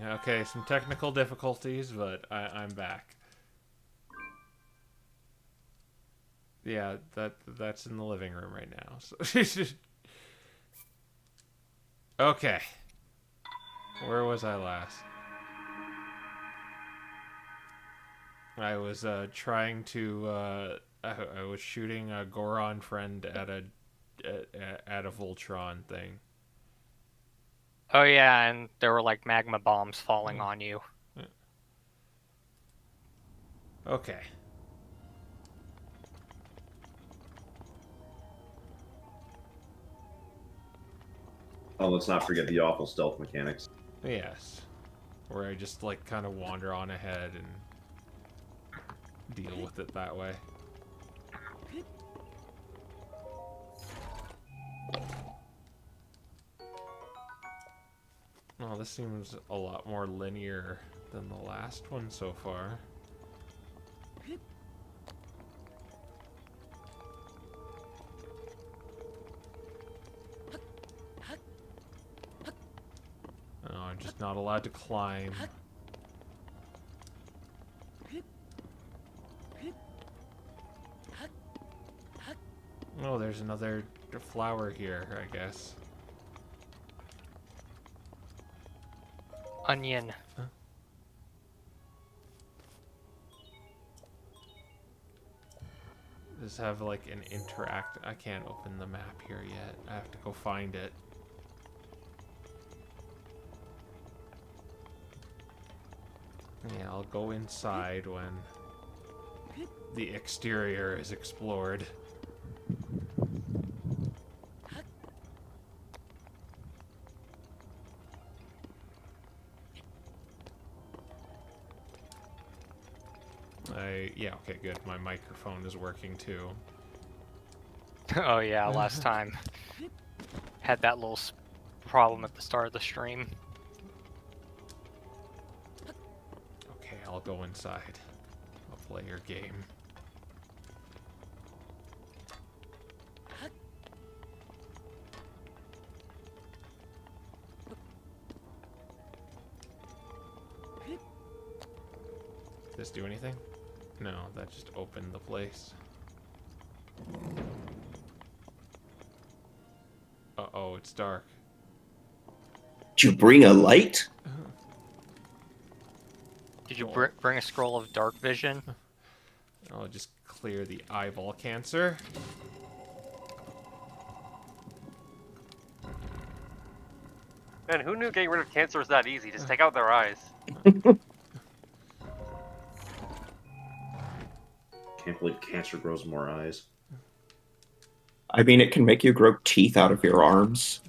Okay, some technical difficulties, but I'm back. Yeah, that's in the living room right now. So okay. Where was I last? I was trying to I was shooting a Goron friend at a Voltron thing. Oh yeah, and there were like magma bombs falling on you. Okay. Oh, let's not forget the awful stealth mechanics. Yes. Where I just like kind of wander on ahead and deal with it that way. Oh, this seems a lot more linear than the last one so far. Oh, I'm just not allowed to climb. Oh, there's another flower here, I guess. Onion. Huh? Does have like an interact? I can't open the map here yet. I have to go find it. Yeah, I'll go inside when the exterior is explored. Yeah, okay, good. My microphone is working too. Oh yeah, last time had that little problem at the start of the stream. Okay, I'll go inside. I'll play your game. Did this do anything? No, that just opened the place. Uh-oh, it's dark. Did you bring a light? Did you bring a scroll of dark vision? I'll just clear the eyeball cancer. Man, who knew getting rid of cancer was that easy? Just take out their eyes. Can't believe cancer grows more eyes. I mean, it can make you grow teeth out of your arms.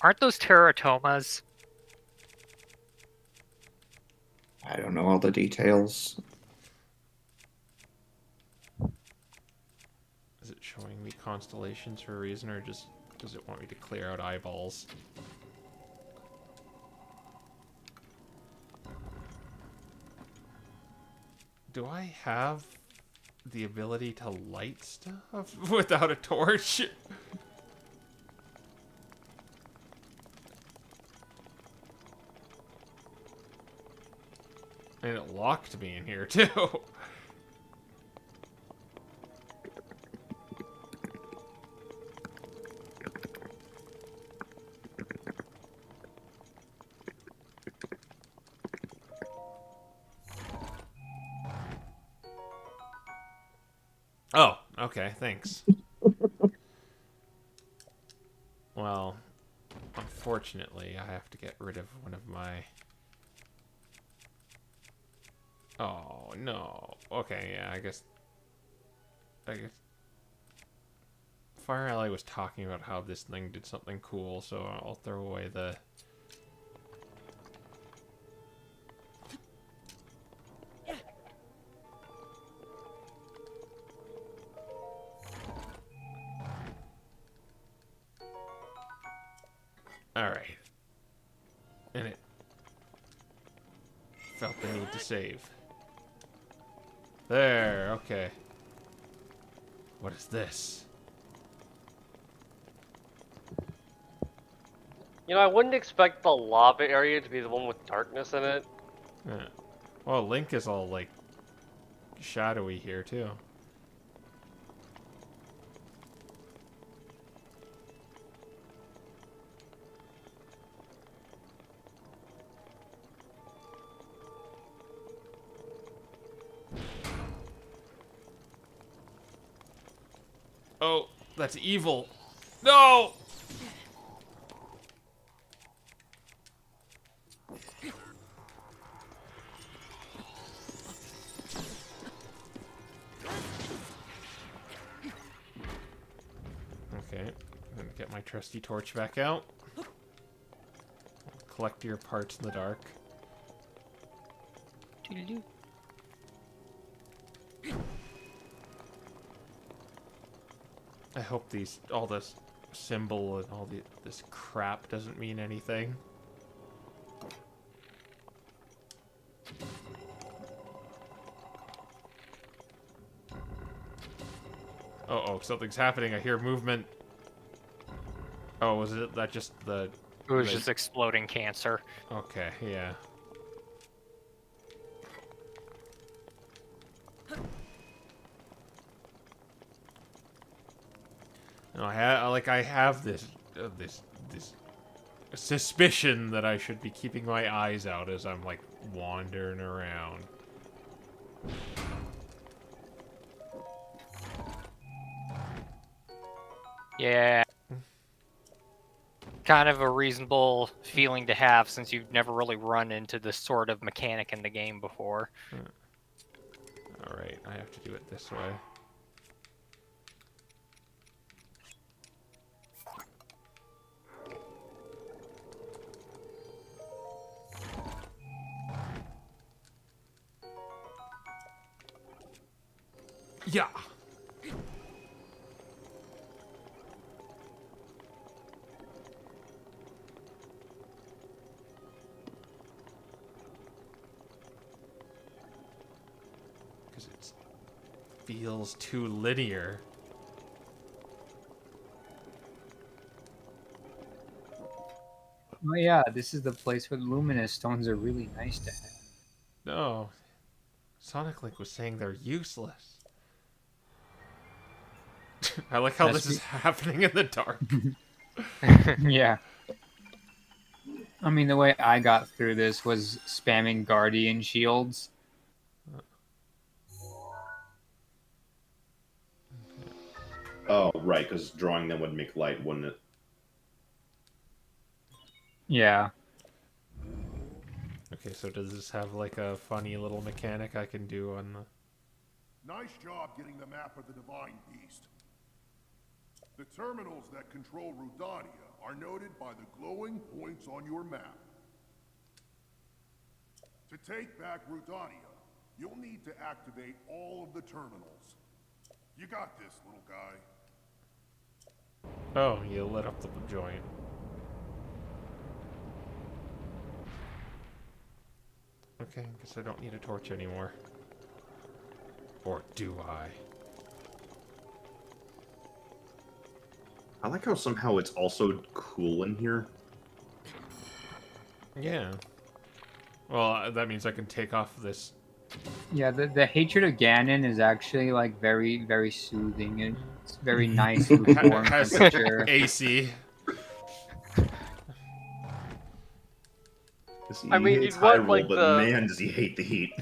Aren't those teratomas? I don't know all the details. Is it showing me constellations for a reason, or just does it want me to clear out eyeballs? Do I have the ability to light stuff without a torch? And it locked me in here too. Oh, okay, thanks. Well, unfortunately, I have to get rid of one of my... Oh, no. Okay, yeah, I guess... Fire Alley was talking about how this thing did something cool, so I'll throw away the... Alright. And it felt the need to save. There, okay. What is this? You know, I wouldn't expect the lava area to be the one with darkness in it. Yeah. Well, Link is all, like, shadowy here, too. Oh, that's evil. No! Okay, I'm gonna get my trusty torch back out. Collect your parts in the dark. Doodaloo. I hope all this symbol and all this crap doesn't mean anything. Oh, something's happening. I hear movement. Oh, was it that just the... It was just exploding cancer. Okay, yeah. No, I have this suspicion that I should be keeping my eyes out as I'm like wandering around. Yeah. Kind of a reasonable feeling to have since you've never really run into this sort of mechanic in the game before. Alright, I have to do it this way. Yeah. Because it feels too linear. Oh yeah, this is the place where luminous stones are really nice to have. No. Sonic Link was saying they're useless. I like how this is happening in the dark. Yeah. I mean, the way I got through this was spamming Guardian shields. Oh, right, because drawing them would make light, wouldn't it? Yeah. Okay, so does this have like a funny little mechanic I can do on the... Nice job getting the map of the Divine Beast. The terminals that control Rudania are noted by the glowing points on your map. To take back Rudania, you'll need to activate all of the terminals. You got this, little guy. Oh, you lit up the joint. Okay, guess I don't need a torch anymore. Or do I? I like how somehow it's also cool in here. Yeah. Well, that means I can take off this... Yeah, the hatred of Ganon is actually like very, very soothing. It's very nice lukewarm has temperature. AC. I mean, hates you'd want, Hyrule, like, but the- man, does he hate the heat.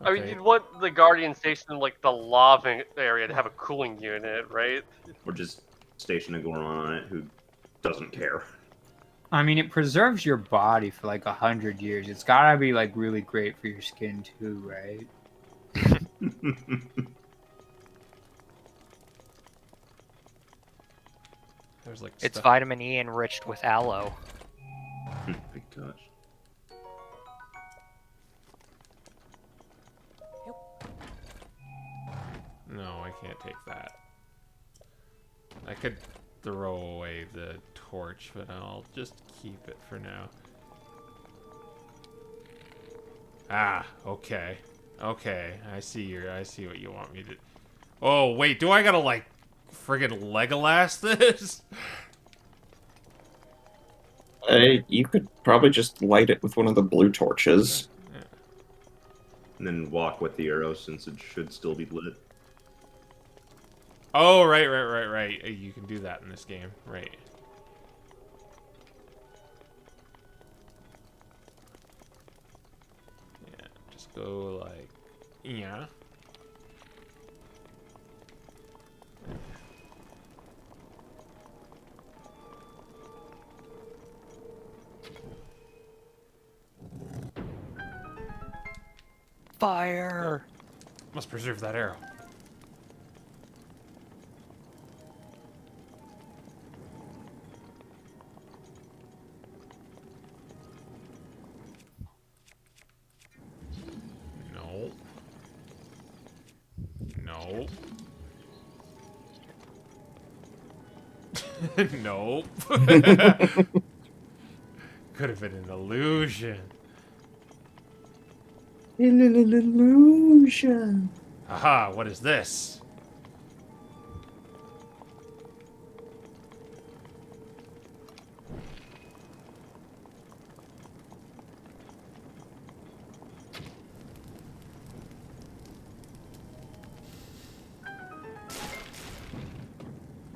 I mean, you'd want the Guardian Station in, like, the lava area to have a cooling unit, right? Or just station a Goron on it who doesn't care. I mean, it preserves your body for like 100 years. It's gotta be like really great for your skin too, right? There's like It's stuff... vitamin E enriched with aloe. Big touch. No, I can't take that. I could throw away the torch, but I'll just keep it for now. Ah, okay. Okay, I see what you want me to... Oh, wait, do I gotta, like, friggin' Legolas this? You could probably just light it with one of the blue torches. And then walk with the arrow since it should still be lit. Oh, right. You can do that in this game, right. Yeah, just go like, yeah. Fire! Must preserve that arrow. No. No. Nope. Could have been an illusion. Illusion. Aha, what is this?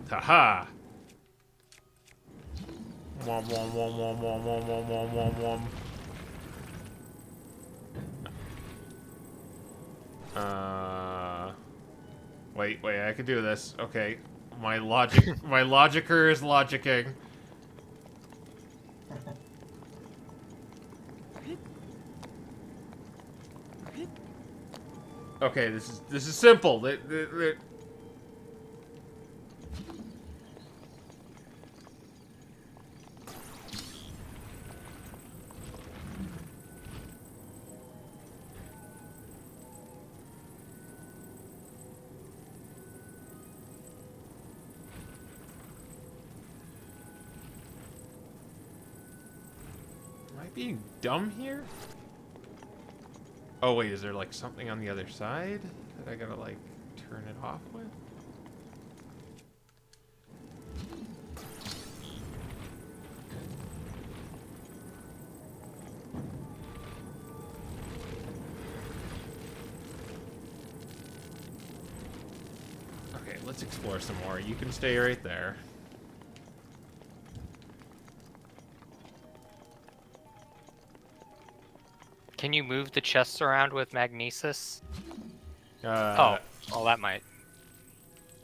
Haha. Wom wom wom wom wom wom wom wom wom wom. Wait, I can do this. Okay. My logicer is logicking. Okay, this is simple. Am I being dumb here? Oh wait, is there like something on the other side that I gotta like turn it off with? Okay, let's explore some more. You can stay right there. Can you move the chests around with magnesis? Oh, that might.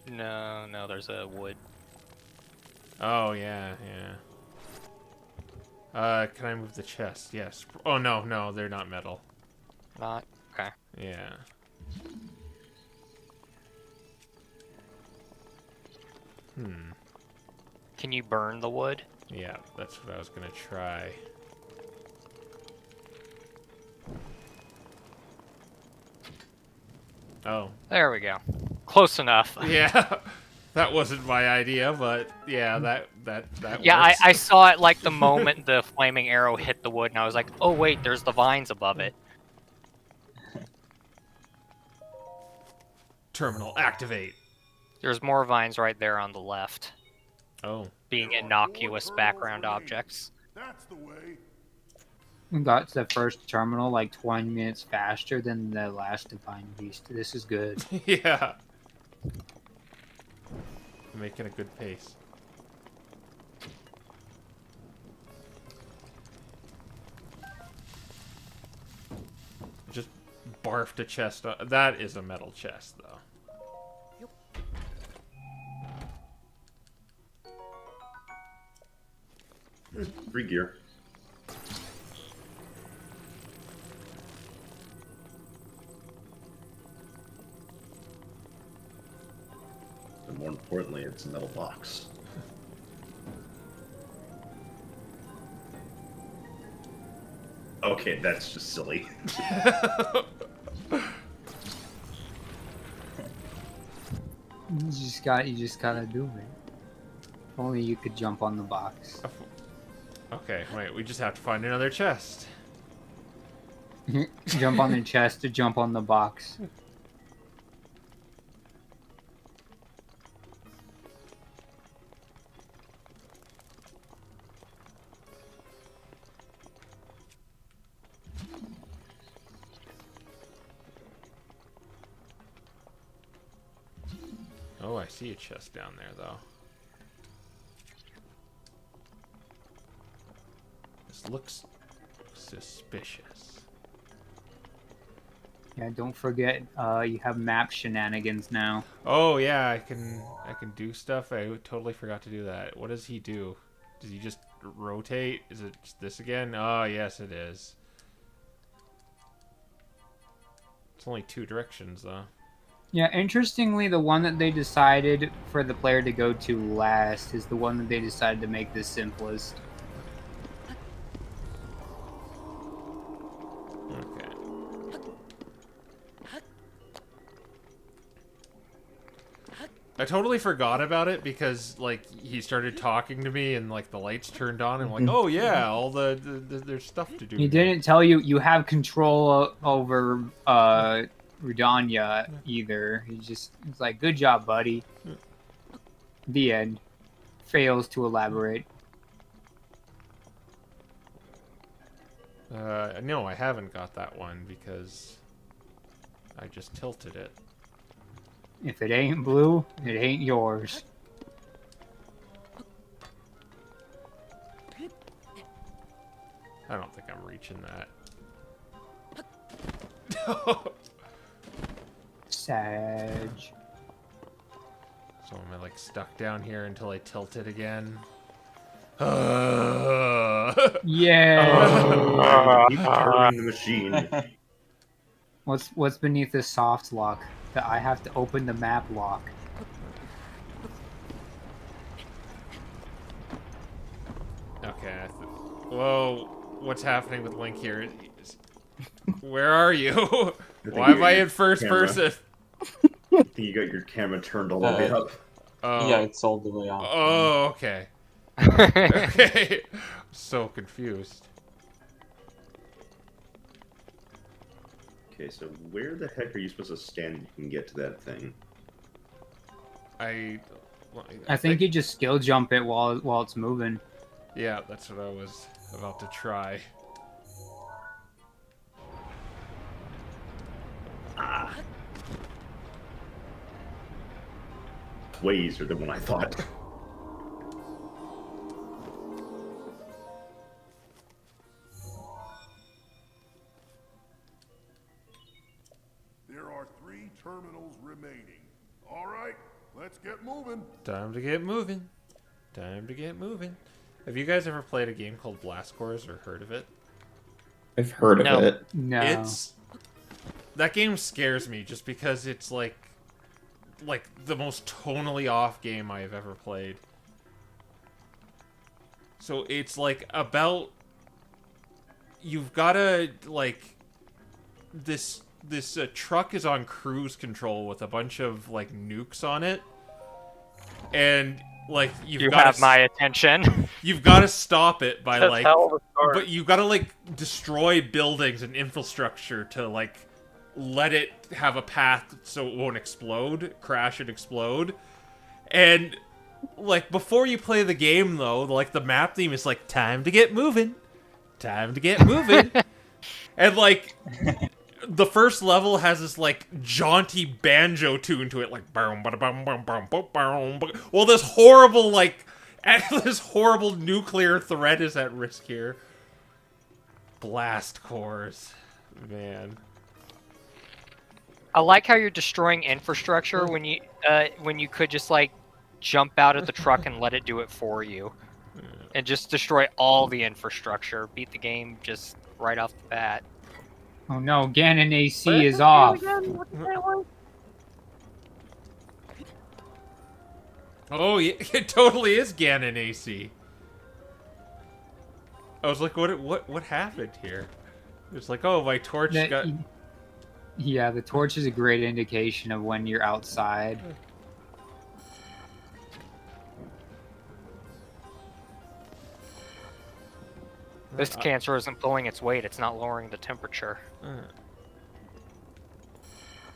No, there's a wood. Oh yeah. Can I move the chest? Yes. Oh no, they're not metal. Not? Okay. Yeah. Can you burn the wood? Yeah, that's what I was gonna try. Oh. There we go. Close enough. Yeah. That wasn't my idea, but yeah, that Yeah, works. I saw it like the moment the flaming arrow hit the wood, and I was like, oh wait, there's the vines above it. Terminal activate. There's more vines right there on the left, Oh. being innocuous background objects. That's the way. We got to the first terminal like 20 minutes faster than the last Divine Beast. This is good. Yeah. Making a good pace. Just barfed a chest. That is a metal chest, though. Free gear. And more importantly, it's a metal box. Okay, that's just silly. You just gotta do it. If only you could jump on the box. Okay, wait, we just have to find another chest. Jump on the chest to jump on the box. see a chest down there, though. This looks suspicious. Yeah, don't forget, you have map shenanigans now. Oh yeah, I can do stuff. I totally forgot to do that. What does he do? Does he just rotate? Is it just this again? Oh yes, it is. It's only 2 directions though. Yeah, interestingly, the one that they decided for the player to go to last is the one that they decided to make the simplest. Okay. I totally forgot about it because like he started talking to me and like the lights turned on and I'm like, oh yeah, all there's stuff to do. He didn't tell you you have control over Rudania either. He's like, good job, buddy. The end. Fails to elaborate. No, I haven't got that one because I just tilted it. If it ain't blue, it ain't yours. I don't think I'm reaching that. Sag. So am I like stuck down here until I tilt it again? Yeah. Keep turning the machine. What's beneath this soft lock? That I have to open the map lock. Okay. Whoa, what's happening with Link here? Where are you? Why am I in first person? I think you got your camera turned all the way up. Oh. Yeah, it's all the way off. Oh, okay. Okay. So confused. Okay, so where the heck are you supposed to stand you can get to that thing? I think you just skill jump it while it's moving. Yeah, that's what I was about to try. Ah. Way easier than what I thought. There are 3 terminals remaining. All right, let's get moving. Time to get moving. Time to get moving. Have you guys ever played a game called Blast Corps or heard of it? I've heard of it. No. That game scares me just because it's like the most tonally off game I've ever played. So it's like about you've gotta like this truck is on cruise control with a bunch of like nukes on it, and like you have my attention. You've got to stop it by That's like, hell of a start. but you got to like destroy buildings and infrastructure to like let it have a path so it won't explode, crash and explode. And like before you play the game though, like the map theme is like time to get moving, time to get moving, and like. The first level has this like jaunty banjo tune to it, like boom, bada bum bum bum bum bum. Well, this horrible nuclear threat is at risk here. Blast cores, man. I like how you're destroying infrastructure when you could just like jump out of the truck and let it do it for you, and just destroy all the infrastructure. Beat the game just right off the bat. Oh no, Ganon AC is off. Oh yeah, it totally is Ganon AC. I was like, what happened here? It's like, oh, my torch got. Yeah, the torch is a great indication of when you're outside. This cancer isn't pulling its weight, it's not lowering the temperature.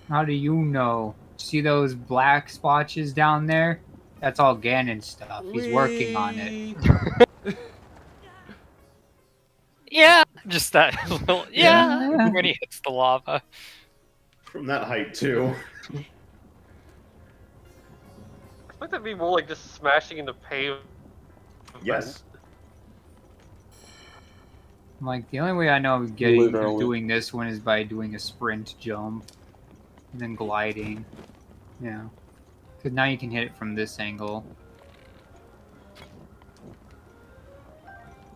How do you know? See those black splotches down there? That's all Ganon stuff. He's working on it. Yeah! Just that little, yeah! When he hits the lava. From that height, too. expect that to be more like just smashing into pavement. Yes. Like, the only way I know of getting Literally. doing this one is by doing a sprint jump and then gliding. Yeah. Because now you can hit it from this angle.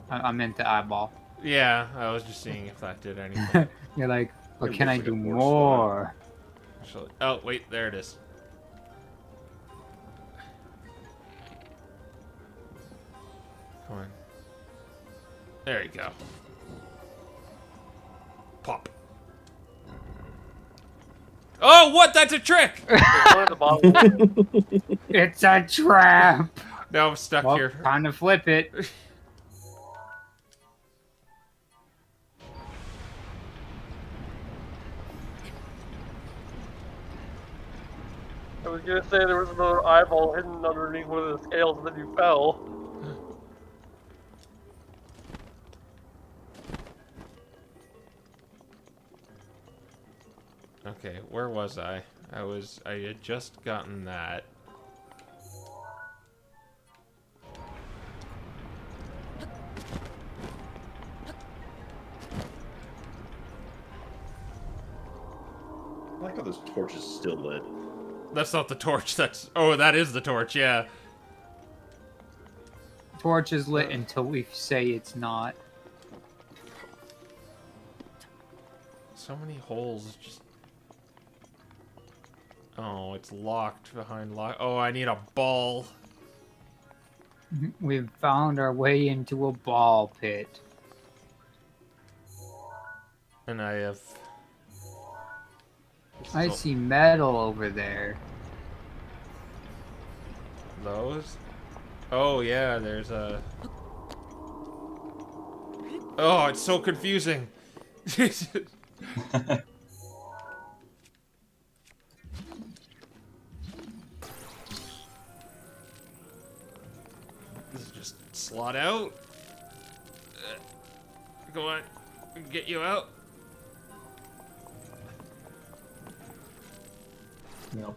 I meant the eyeball. Yeah, I was just seeing if that did anything. You're like, what It can I looks like do a force more? Actually, oh, wait, there it is. Come on. There you go. Pop. Oh, what? That's a trick! One at the bottom. It's a trap! Now I'm stuck Well, here. time to flip it. I was gonna say there was another eyeball hidden underneath one of the scales, and then you fell. Okay, where was I? I had just gotten that. I like how this torch is still lit. That's not the torch, that's... Oh, that is the torch, yeah. Torch is lit until we say it's not. So many holes, just... Oh, it's locked behind lock... Oh, I need a ball. We've found our way into a ball pit. And I have... I see metal over there. Those? Oh, yeah, there's a... Oh, it's so confusing. This is just slot out. Go on, get you out. Yep.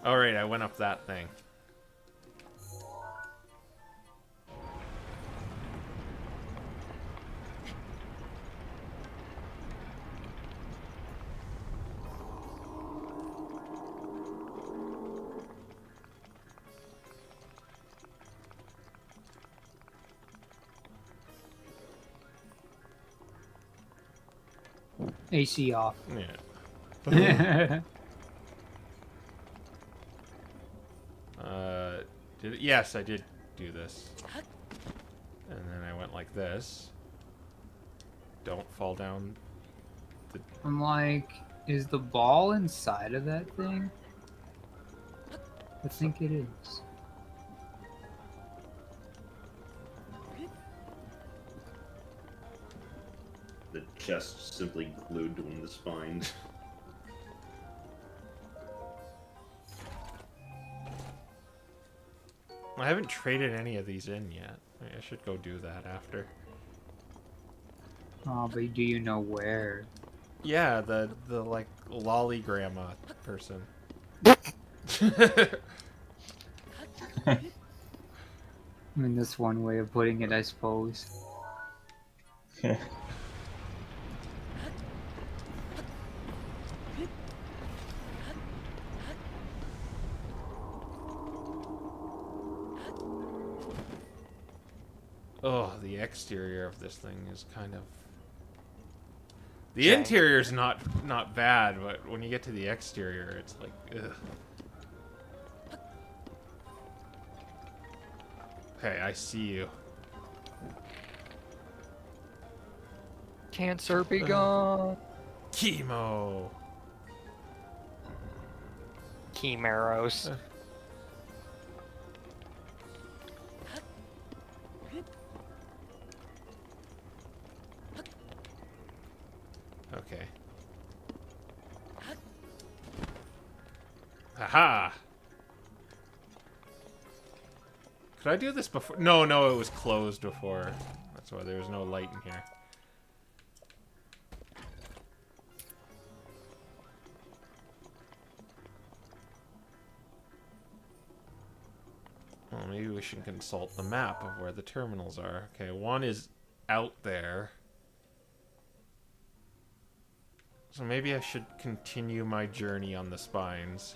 Alright, I went up that thing. AC off. Yeah. Yes, I did do this. And then I went like this. Don't fall down. I'm like, is the ball inside of that thing? I think it is. The chest simply glued to one of the spines. I haven't traded any of these in yet. I should go do that after. Oh, but do you know where? Yeah, the like lolly grandma person. I mean, that's one way of putting it, I suppose. Oh, the exterior of this thing is kind of... The Jank. interior's not bad, but when you get to the exterior, it's like, ugh. Hey, I see you. Cancer be gone. Chemo! Chimeros. Okay. Haha! Could I do this before? No, it was closed before. That's why there was no light in here. maybe we should consult the map of where the terminals are. Okay, one is out there. So maybe I should continue my journey on the spines.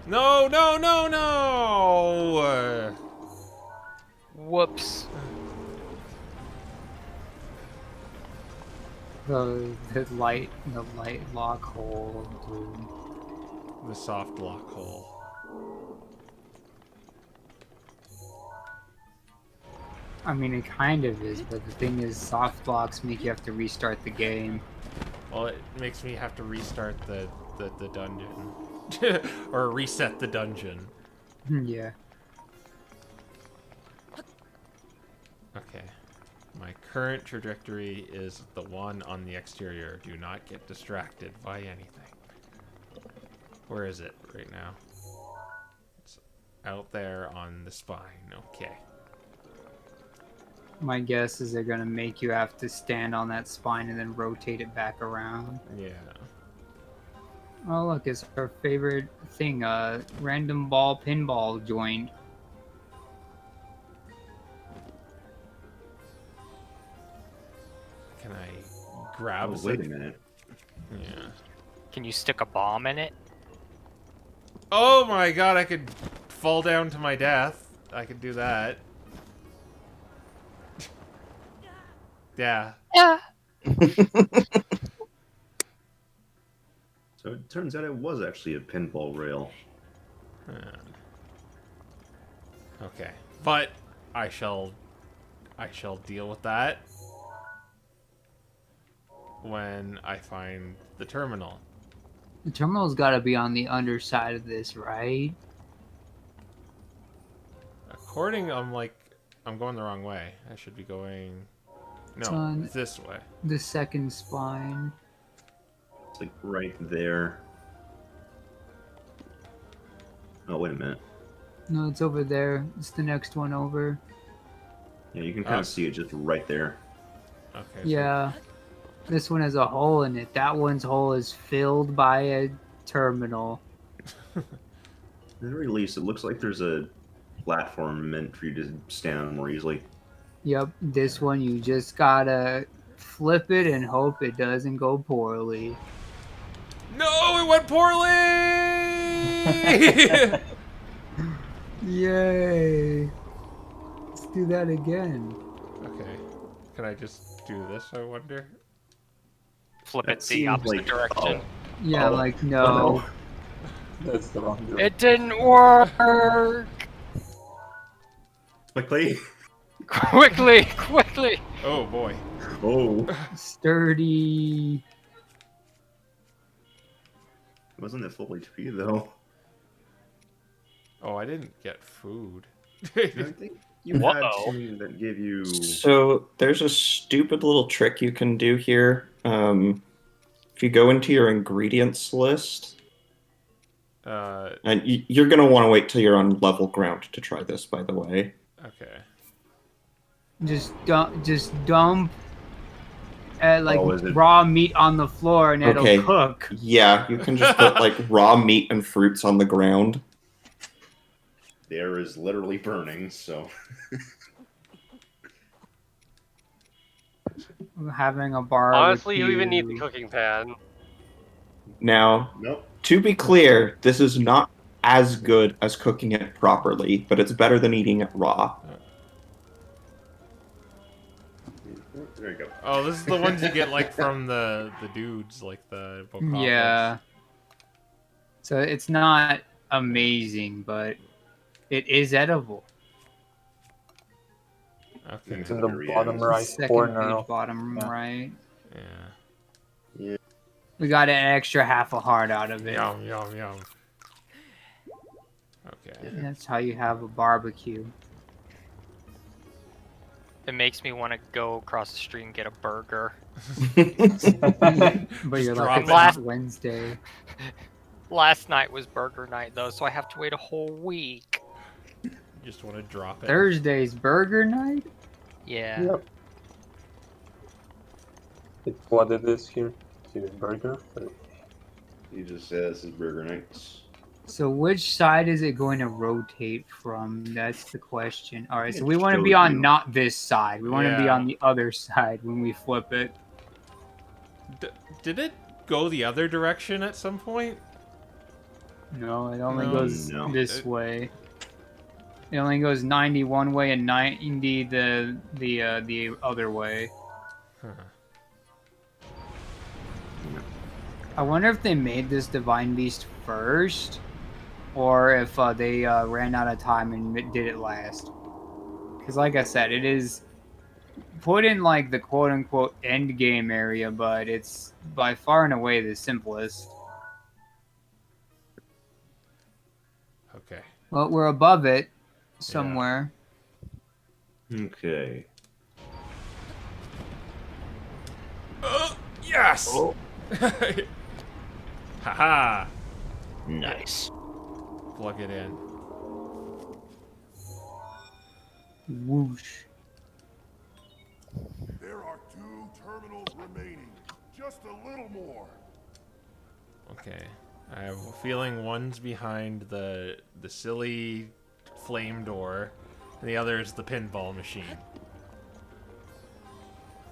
No, no, no, no! Whoops. The light lock hole, dude. The soft lock hole. I mean, it kind of is, but the thing is, soft locks make you have to restart the game. Well, it makes me have to restart the dungeon. Or reset the dungeon. Yeah. Okay. My current trajectory is the one on the exterior. Do not get distracted by anything. Where is it right now? It's out there on the spine. Okay. My guess is they're gonna make you have to stand on that spine and then rotate it back around. Yeah. Oh look, it's our favorite thing, random ball pinball joint. Can I grab Oh, a wait a minute. Yeah. Can you stick a bomb in it? Oh my god, I could fall down to my death. I could do that. Yeah. Yeah. So it turns out it was actually a pinball rail. Okay. But I shall deal with that when I find the terminal. The terminal's gotta be on the underside of this, right? According, I'm going the wrong way. I should be going... It's No, on- this way. The second spine. It's like right there. Oh, wait a minute. No, it's over there. It's the next one over. Yeah, you can kind of see it just right there. Okay. so- Yeah. This one has a hole in it. That one's hole is filled by a terminal. At the very least, it looks like there's a platform meant for you to stand on more easily. Yep, this one you just gotta flip it and hope it doesn't go poorly. No, it went poorly! Yay! Let's do that again. Okay. Can I just do this, I wonder? Flip That it the seems opposite like- direction. Yeah, Oh. like Oh, no. That's the wrong direction. It didn't work. Quickly! Quickly, quickly. Oh boy. Oh! Sturdy. Wasn't it full HP, though? Oh, I didn't get food. I think you had Whoa. something that gave you... So there's a stupid little trick you can do here. If you go into your ingredients list, and you're going to want to wait till you're on level ground to try this, by the way. Okay. Just dump Oh, is it- raw meat on the floor and it'll Okay. cook. Yeah, you can just put like raw meat and fruits on the ground. The air is literally burning, so... Having a barbecue. Honestly, you even need the cooking pan. Now, Nope. to be clear, this is not as good as cooking it properly, but it's better than eating it raw. There you go. Oh, this is the ones you get like from the dudes, like the Bokavas. Yeah. So it's not amazing, but it is edible. Okay. It's in the Yeah. bottom right Second corner. page, bottom Yeah. right. Yeah. We got an extra half a heart out of it. Yum yum yum. Okay. That's how you have a barbecue. It makes me want to go across the street and get a burger. But you're drop like, it. it's not Wednesday. Last night was burger night though, so I have to wait a whole week. Just want to drop it. Thursday's burger night? Yeah. Yep. It's what it is here. See, burger. He just says this is Burger Nights. So which side is it going to rotate from? That's the question. All right, so It we want to shows be on you. not this side. We want to be Yeah. on the other side when we flip it. Did it go the other direction at some point? No, it only No. goes No. this way. It only goes 90 one way and 90 the other way. Huh. I wonder if they made this Divine Beast first, or if they ran out of time and did it last. Because, like I said, it is put in like the quote-unquote end game area, but it's by far and away the simplest. Okay. Well, we're above it somewhere. Okay. Yes! Oh. Haha! Nice. Plug it in. Whoosh. There are 2 terminals remaining. Just a little more. Okay. I have a feeling one's behind the silly flame door, and the other is the pinball machine.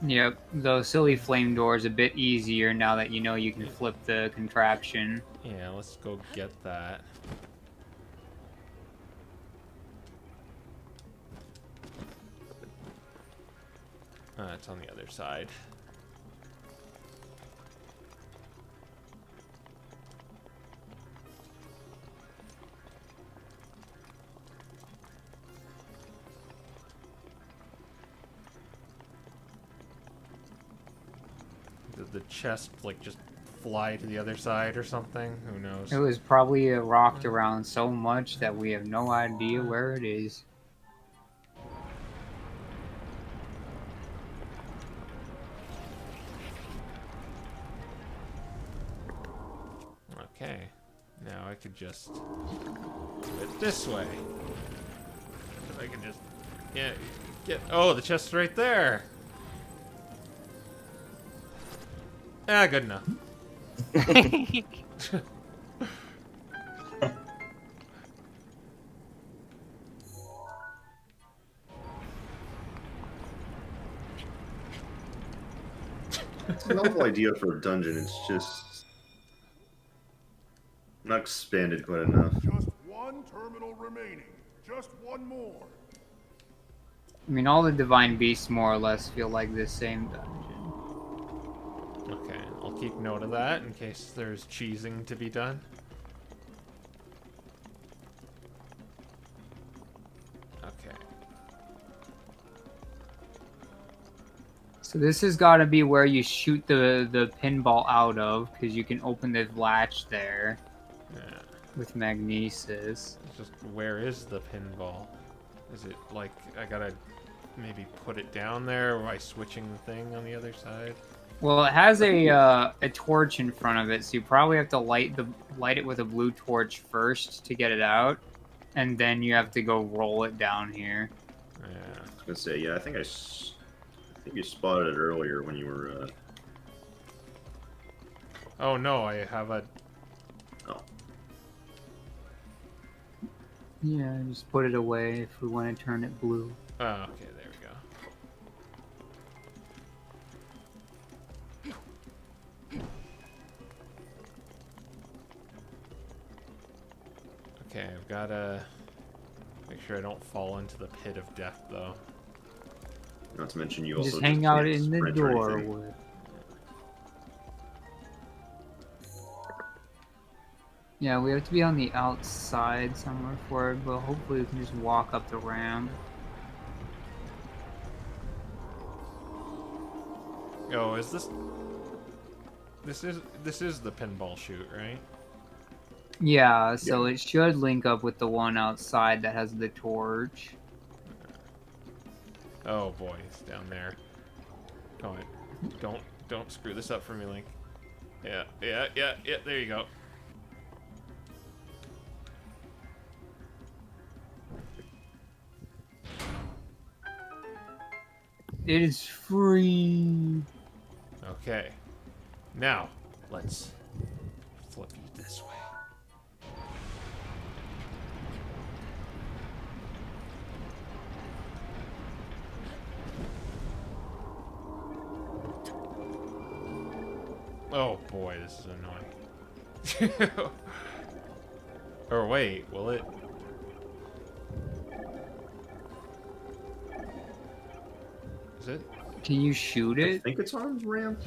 Yep, the silly flame door is a bit easier now that you know you can flip the contraption. Yeah, let's go get that. It's on the other side. Did the chest, like, just fly to the other side or something? Who knows? It was probably rocked around so much that we have no idea where it is. Okay. Now I could just do it this way. I can just get oh, the chest's right there. Ah, good enough. It's an awful idea for a dungeon. It's just not expanded quite enough. Just 1 terminal remaining. Just 1 more. I mean, all the Divine Beasts more or less feel like the same dungeon. Okay, I'll keep note of that in case there's cheesing to be done. Okay. So this has got to be where you shoot the pinball out of, because you can open the latch there Yeah. with magnesis. It's just, where is the pinball? Is it like I gotta maybe put it down there by switching the thing on the other side? Well, it has a torch in front of it, so you probably have to light it with a blue torch first to get it out, and then you have to go roll it down here. Yeah. I was gonna say, yeah, I think you spotted it earlier when you were. Oh no, I have a. Oh, Yeah, just put it away if we want to turn it blue. Oh, okay, there we go. Okay, I've gotta make sure I don't fall into the pit of death, though. not to mention you also Just hang out can't in the sprint or anything. doorway. Yeah, we have to be on the outside somewhere for it, but hopefully we can just walk up the ramp. Oh, is this? This is the pinball chute, right? Yeah, so it should link up with the one outside that has the torch. Oh boy, it's down there. Don't screw this up for me, Link. Yeah. There you go. It is free. Okay. Now, let's flip you this way. Oh boy, this is annoying. Or wait, will it? Is it? Can you shoot I it? think it's on ramp.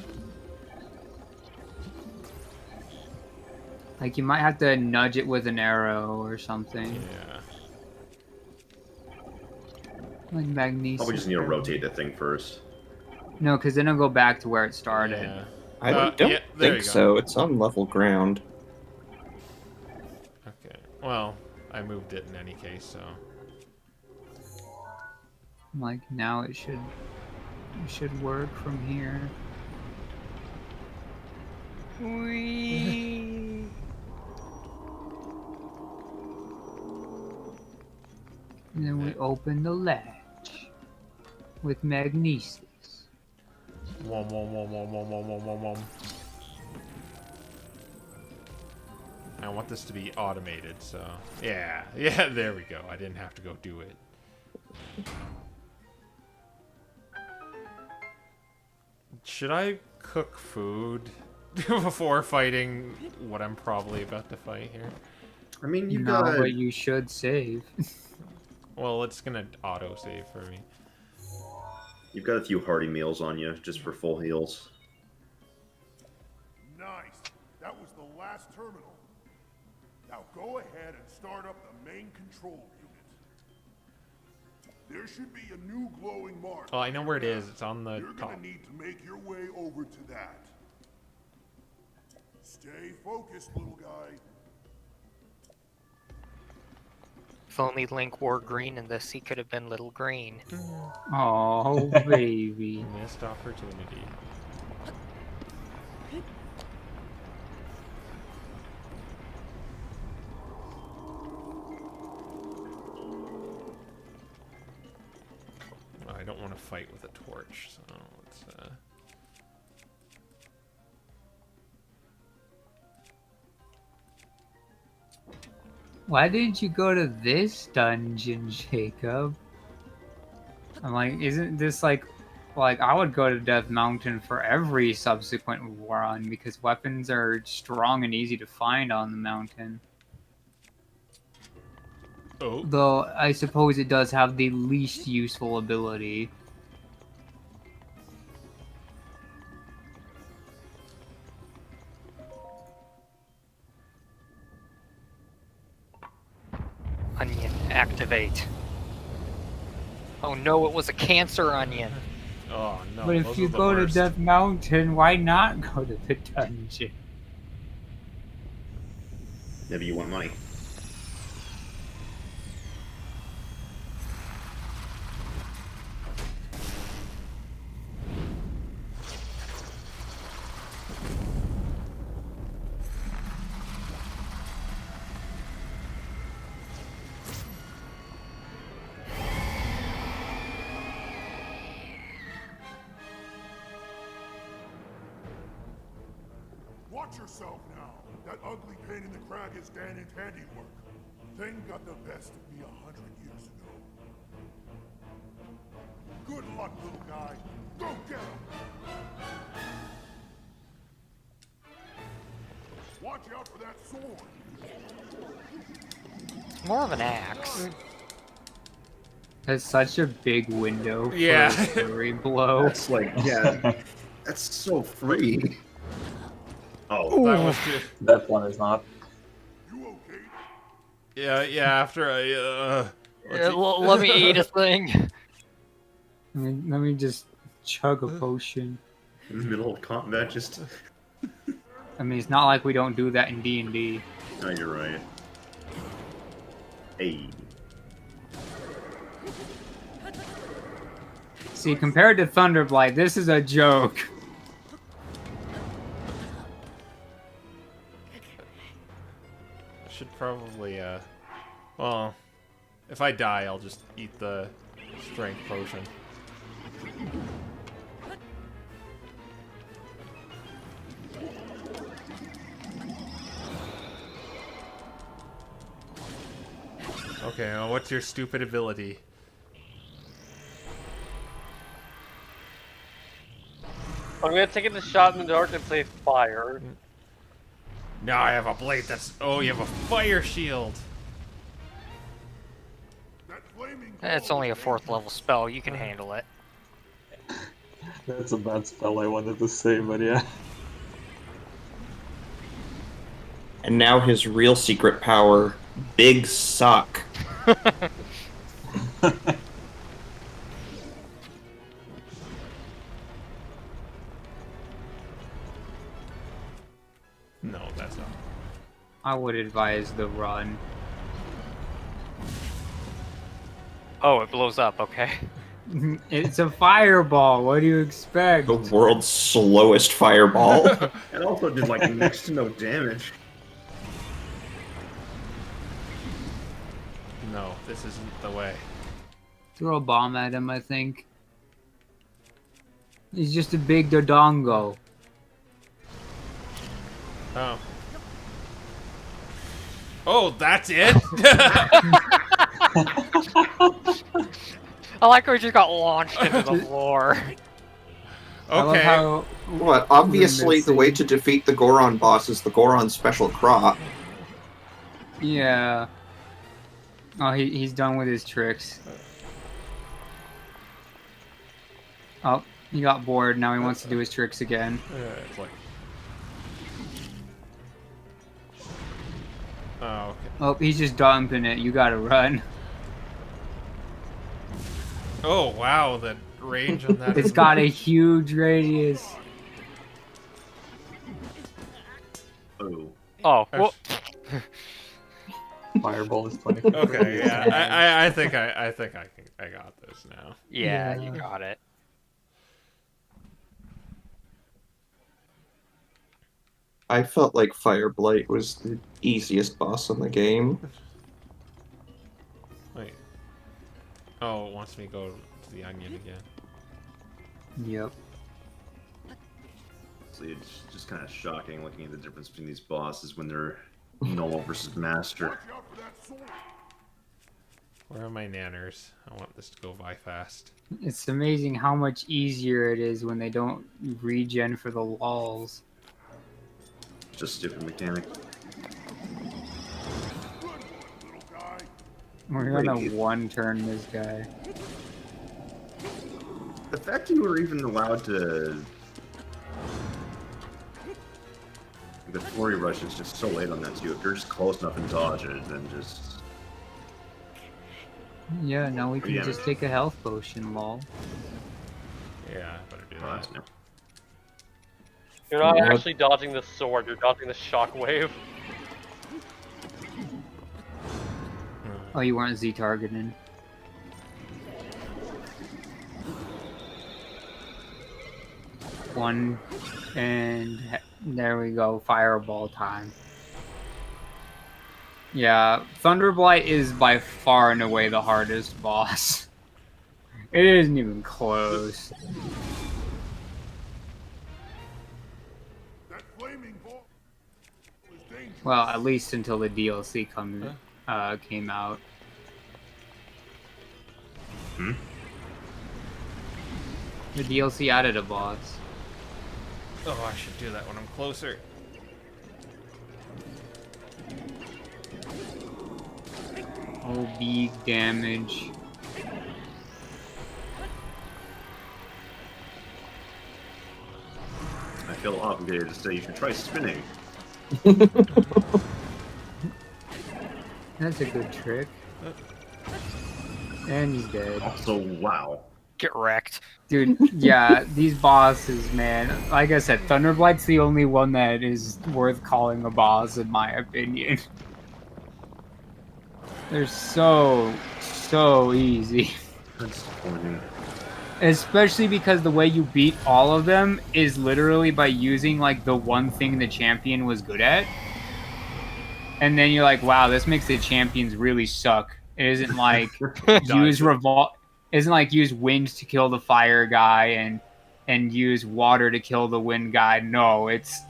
Like you might have to nudge it with an arrow or something. Yeah. Like magnesis. Probably just need to rotate that thing first. No, because then it'll go back to where it started. Yeah. I don't yeah, there think you go. so. It's on level ground. Okay. Well, I moved it in any case, so. Like now it should work from here. Whee! And then we open the latch with magnesis. Wom, wom, wom, wom, wom, wom, wom, wom, wom. I want this to be automated, so. Yeah, yeah, there we go. I didn't have to go do it. Should I cook food before fighting what I'm probably about to fight here? I mean, you've No, got. but you should save. Well, it's gonna auto-save for me. You've got a few hearty meals on you, just for full heals. Nice. That was the last terminal. Now go ahead and start up the main control unit. There should be a new glowing mark. Oh, I know where it is. It's on the You're top. gonna need to make your way over to that. Stay focused, little guy. If only Link wore green in this, he could have been Little Green. Oh, baby. Missed opportunity. I don't want to fight with a torch, so let's Why didn't you go to this dungeon, Jacob? I'm like, isn't this like I would go to Death Mountain for every subsequent run because weapons are strong and easy to find on the mountain. Oh. Though I suppose it does have the least useful ability. Onion, activate. Oh no, it was a cancer onion. Oh no. But if those you are the go to worst. Death Mountain, why not go to the dungeon? Maybe you want money. Watch yourself now. That ugly pain in the crag is Danny's handiwork. Thing got the best of me 100 years ago. Good luck, little guy. Go get him! Watch out for that sword. More of an axe. That's such a big window for Yeah. a flurry blow. That's like, yeah, that's so free. Oh, That was good. That one is not. You okay? Yeah, after I, Yeah, let me eat a thing. Let me just chug a potion. in the middle of combat, just. I mean, it's not like we don't do that in D&D. No, you're right. Hey. See, compared to Thunderblight, this is a joke. I should probably, well, if I die, I'll just eat the strength potion. Okay, well, what's your stupid ability? I'm gonna take a shot in the dark and say fire. Now I have a blade that's... Oh, you have a fire shield. It's only a 4th level spell. You can handle it. That's a bad spell I wanted to say, but yeah. And now his real secret power, Big Suck. No, that's not. I would advise the run. Oh, it blows up. Okay. It's a fireball. What do you expect? The world's slowest fireball. It also did like next to no damage. No, this isn't the way. Throw a bomb at him, I think. He's just a big dodongo. Oh. Oh, that's it? I like how he just got launched into the floor. I love Okay. how What? Obviously, the way to defeat the Goron boss is the Goron special crop. yeah. Oh, he's done with his tricks. Oh, he got bored. Now he wants to do his tricks again. It's like... Oh, okay. Oh, he's just dumping it. You gotta run. Oh, wow, the range on that It's is... got a huge radius. Oh. Oh, well, Fireball is 20. Okay, yeah. I think I got this now. yeah, Yeah. you got it. I felt like Fireblight was the easiest boss in the game. Wait. Oh, it wants me to go to the onion again. Yep. So it's just kind of shocking looking at the difference between these bosses when they're normal versus master. Where are my nanners? I want this to go by fast. It's amazing how much easier it is when they don't regen for the walls. Just stupid mechanic. We're gonna one turn this guy. The fact you were even allowed to... The flurry rush is just so late on that too. If you're just close enough and dodge it, then just... Yeah, now we can Yeah. just take a health potion, lol. Yeah, I better do Oh, that. that's new. You're not What? actually dodging the sword, you're dodging the shockwave. Oh, you weren't Z targeting. One, and there we go, fireball time. Yeah, Thunderblight is by far and away the hardest boss. It isn't even close. That flaming ball is dangerous. Well, at least until the DLC came out. Hmm? The DLC added a boss. Oh, I should do that when I'm closer. Oh, big damage. I feel obligated to say you should try spinning. That's a good trick. And he's dead. Also, wow. Get wrecked. Dude, yeah, these bosses, man. Like I said, Thunderblight's the only one that is worth calling a boss, in my opinion. They're so easy. That's disappointing. Especially because the way you beat all of them is literally by using, like, the one thing the champion was good at. And then you're like, wow, this makes the champions really suck. It isn't like use wind to kill the fire guy and use water to kill the wind guy. No, it's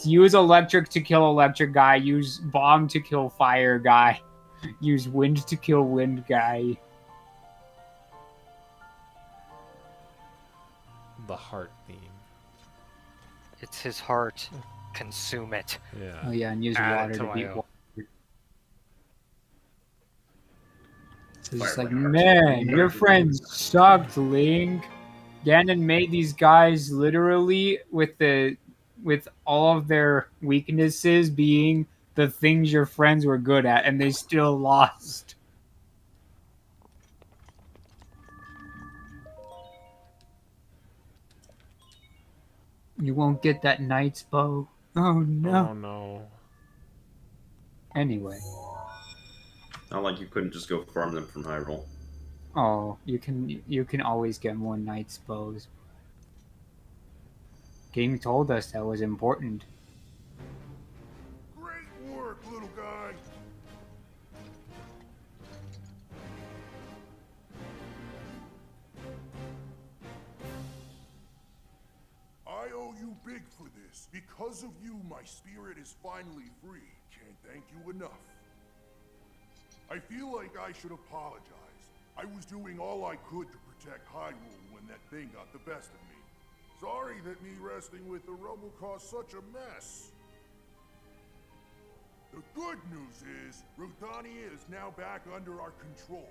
use electric to kill electric guy, use bomb to kill fire guy. Use wind to kill wind guy. The heart theme. It's his heart. Consume it. Yeah. Oh yeah, and use Add it water to to my beat own. water. So it's Fire just like, my heart. man, your friends sucked, Link. Ganon made these guys literally with all of their weaknesses being the things your friends were good at, and they still lost. You won't get that knight's bow. Oh no. Oh no. Anyway. Not like you couldn't just go farm them from Hyrule. Oh, you can always get more knight's bows. Game told us that was important. Great work, little guy. I owe you big for this. Because of you, my spirit is finally free. Can't thank you enough. I feel like I should apologize. I was doing all I could to protect Hyrule when that thing got the best of me. Sorry that me wrestling with the Rumble caused such a mess. The good news is, Rudania is now back under our control.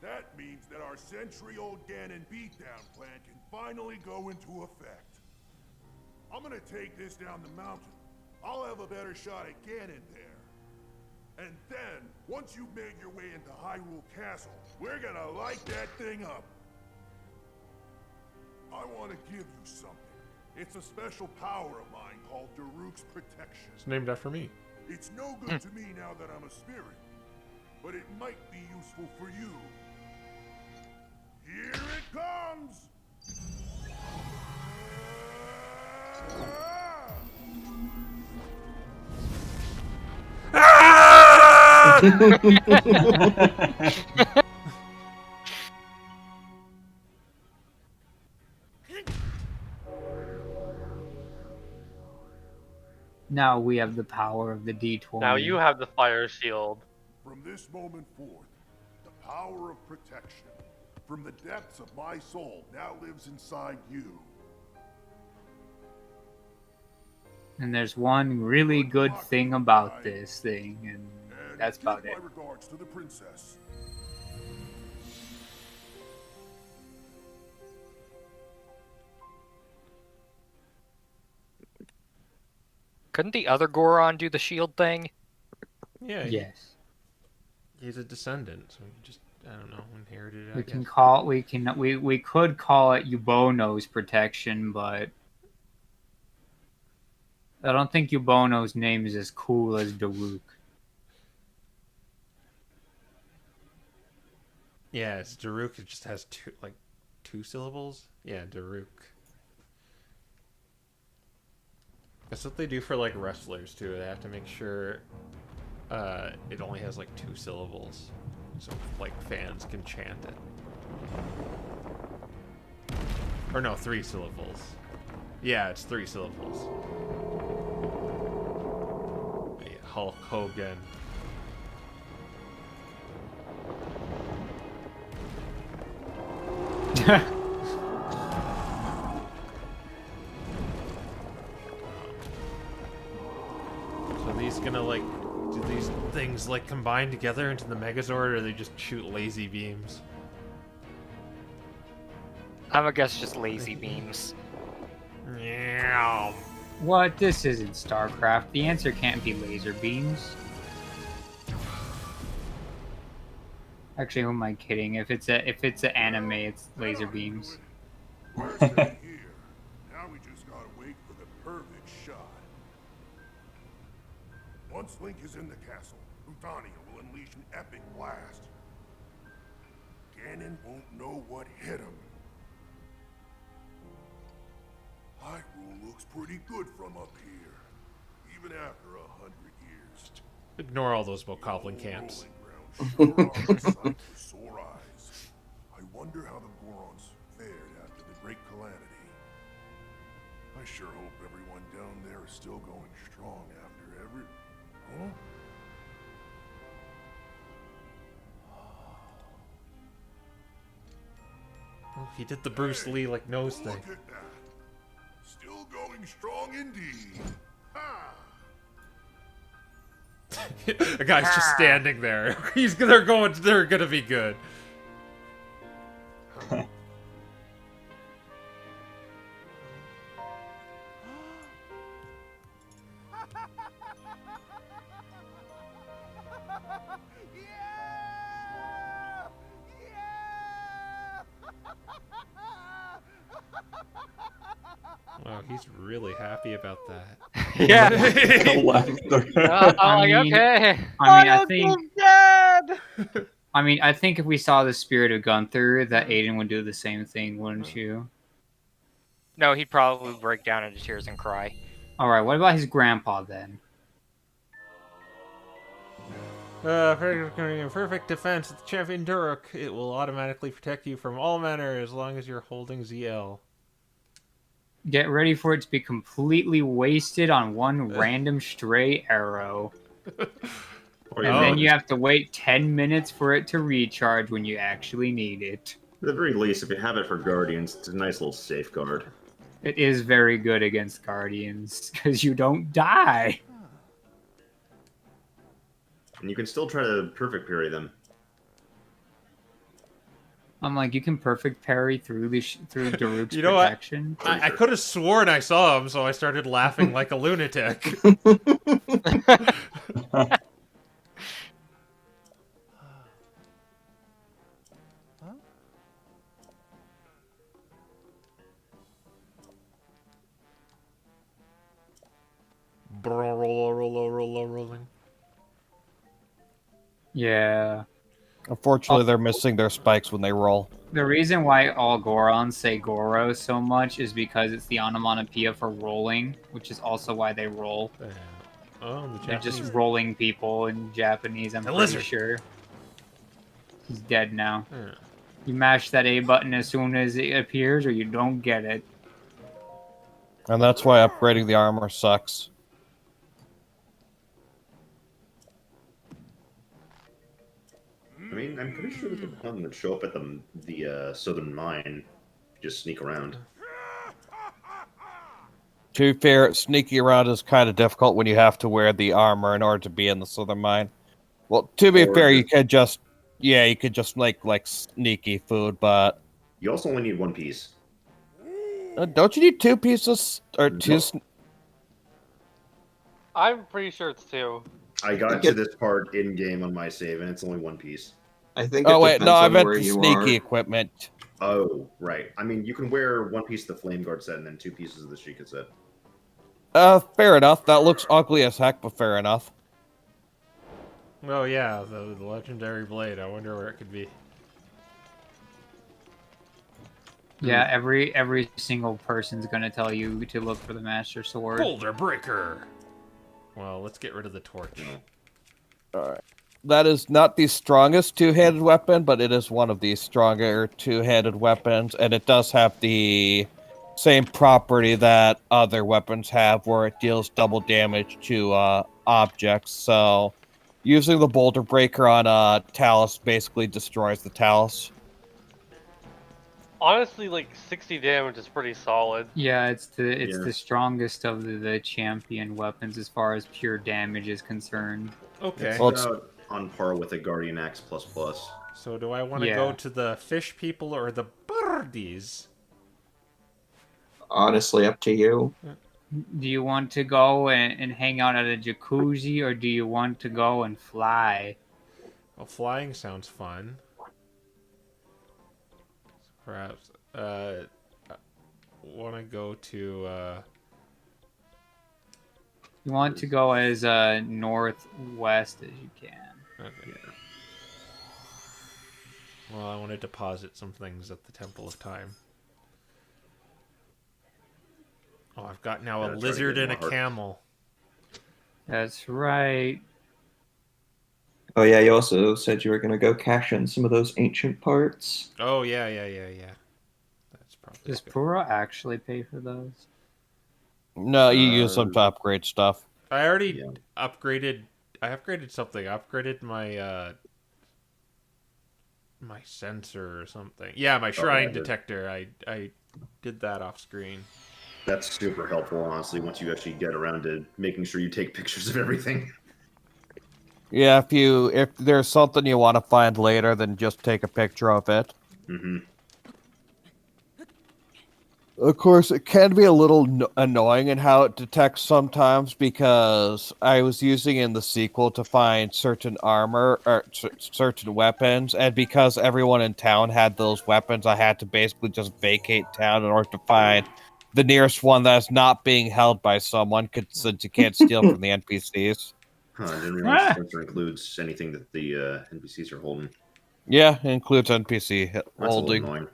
That means that our century-old Ganon beatdown plan can finally go into effect. I'm gonna take this down the mountain. I'll have a better shot at Ganon there. And then, once you've made your way into Hyrule Castle, we're gonna light that thing up. I want to give you something. It's a special power of mine called Daruk's Protection. It's named after me. It's no good to me now that I'm a spirit, but it might be useful for you. Here it comes! Now we have the power of the D20. Now you have the fire shield. From this moment forth, the power of protection from the depths of my soul now lives inside you. And there's one really good thing about this thing, and that's about give it. my regards to the princess. Couldn't the other Goron do the shield thing? Yeah. Yes. He's a descendant, so he just, I don't know, inherited it. We could call it Eubono's protection, but I don't think Eubono's name is as cool as Daruk. Yeah, it's Daruk. It just has two syllables. Yeah, Daruk. That's what they do for like wrestlers too. They have to make sure it only has like 2 syllables, so like fans can chant it. Or no, 3 syllables. Yeah, it's 3 syllables. Yeah, Hulk Hogan. So these gonna like, do these things like combine together into the Megazord, or they just shoot lazy beams? I'm gonna guess just lazy beams. Yeah. What? This isn't StarCraft. The answer can't be laser beams. Actually, who am I kidding? If it's an anime, it's laser beams. We're sitting here. Now we just gotta wait for the perfect shot. Once Link is in the castle, Rudania will unleash an epic blast. Ganon won't know what hit him. Hyrule looks pretty good from up here, even after 100 years. Ignore all those Bokoblin camps. Rolling ground sure are a sight for sore eyes. I wonder how the Gorons fared after the Great Calamity. I sure hope everyone down there is still going strong after every... Huh? Oh, he did the Bruce Lee like nose thing. Look at that. Still going strong indeed. Ha! The guy's just standing there. They're gonna be good. Wow, he's really happy about that. Yeah. I'm like, mean- okay. I mean, I think if we saw the spirit of Gunther, that Aiden would do the same thing, wouldn't you? No, he'd probably break down into tears and cry. All right, what about his grandpa then? Perfect defense with Champion Durok. It will automatically protect you from all manner as long as you're holding ZL. Get ready for it to be completely wasted on one random stray arrow. Or And then you have to wait 10 minutes for it to recharge when you actually need it. At the very least, if you have it for Guardians, it's a nice little safeguard. It is very good against Guardians, because you don't die. And you can still try to perfect parry them. I'm like, you can perfect parry through Daruk's You know what? protection. I could have sworn I saw him, so I started laughing like a lunatic. Rolling. Yeah. Unfortunately, they're missing their spikes when they roll. The reason why all Gorons say Goro so much is because it's the onomatopoeia for rolling, which is also why they roll. Oh, the They're Japanese. just rolling people in Japanese, I'm The pretty lizard. sure. He's dead now. Yeah. You mash that A button as soon as it appears, or you don't get it. And that's why upgrading the armor sucks. I mean, I'm pretty sure that the button would show up at the southern mine. Just sneak around. To be fair, sneaking around is kind of difficult when you have to wear the armor in order to be in the southern mine. Well, to be Or fair, just- you could just, you could just make like sneaky food, but You also only need one piece. don't you need two pieces or two? No. I'm pretty sure it's 2. I got to this part in game on my save, and it's only one piece. I think. Oh it wait, depends no, I on meant where the you sneaky are. equipment. Oh, right. I mean, you can wear one piece of the Flame Guard set and then 2 pieces of the Sheikah set. Fair enough. That looks ugly as heck, but fair enough. Oh yeah, the legendary blade. I wonder where it could be. Yeah, every single person's gonna tell you to look for the Master Sword. Boulder Breaker. Well, let's get rid of the torch. Alright. That is not the strongest two-handed weapon, but it is one of the stronger two-handed weapons, and it does have the same property that other weapons have, where it deals double damage to objects. So, using the Boulder Breaker on a Talus basically destroys the Talus. Honestly, like 60 damage is pretty solid. Yeah, it's the Yeah. strongest of the champion weapons as far as pure damage is concerned. Okay. It's Well, it's- about on par with a Guardian Axe++. So do I want to Yeah. go to the fish people or the birdies? Honestly, up to you. Do you want to go and hang out at a jacuzzi, or do you want to go and fly? Well, flying sounds fun. Perhaps, want to go to, You want to go as northwest as you can. okay. Well, I want to deposit some things at the Temple of Time. Oh, I've got now Yeah, a try to lizard get and a more hearts. camel. That's right. Oh yeah, you also said you were gonna go cash in some of those ancient parts. Oh, yeah. That's probably Does good. Pura actually pay for those? No, you use them to upgrade stuff. I already Yeah. upgraded. I upgraded something. I upgraded my my sensor or something. Yeah, my shrine detector. I did that off screen. That's super helpful, honestly, once you actually get around to making sure you take pictures of everything. Yeah, if there's something you want to find later, then just take a picture of it. Mm-hmm. Of course, it can be a little annoying in how it detects sometimes, because I was using in the sequel to find certain armor or certain weapons, and because everyone in town had those weapons, I had to basically just vacate town in order to find the nearest one that's not being held by someone, since you can't steal from the NPCs. Huh, I didn't realize the sensor includes anything that the NPCs are holding. Yeah, it includes NPC That's holding. a little annoying.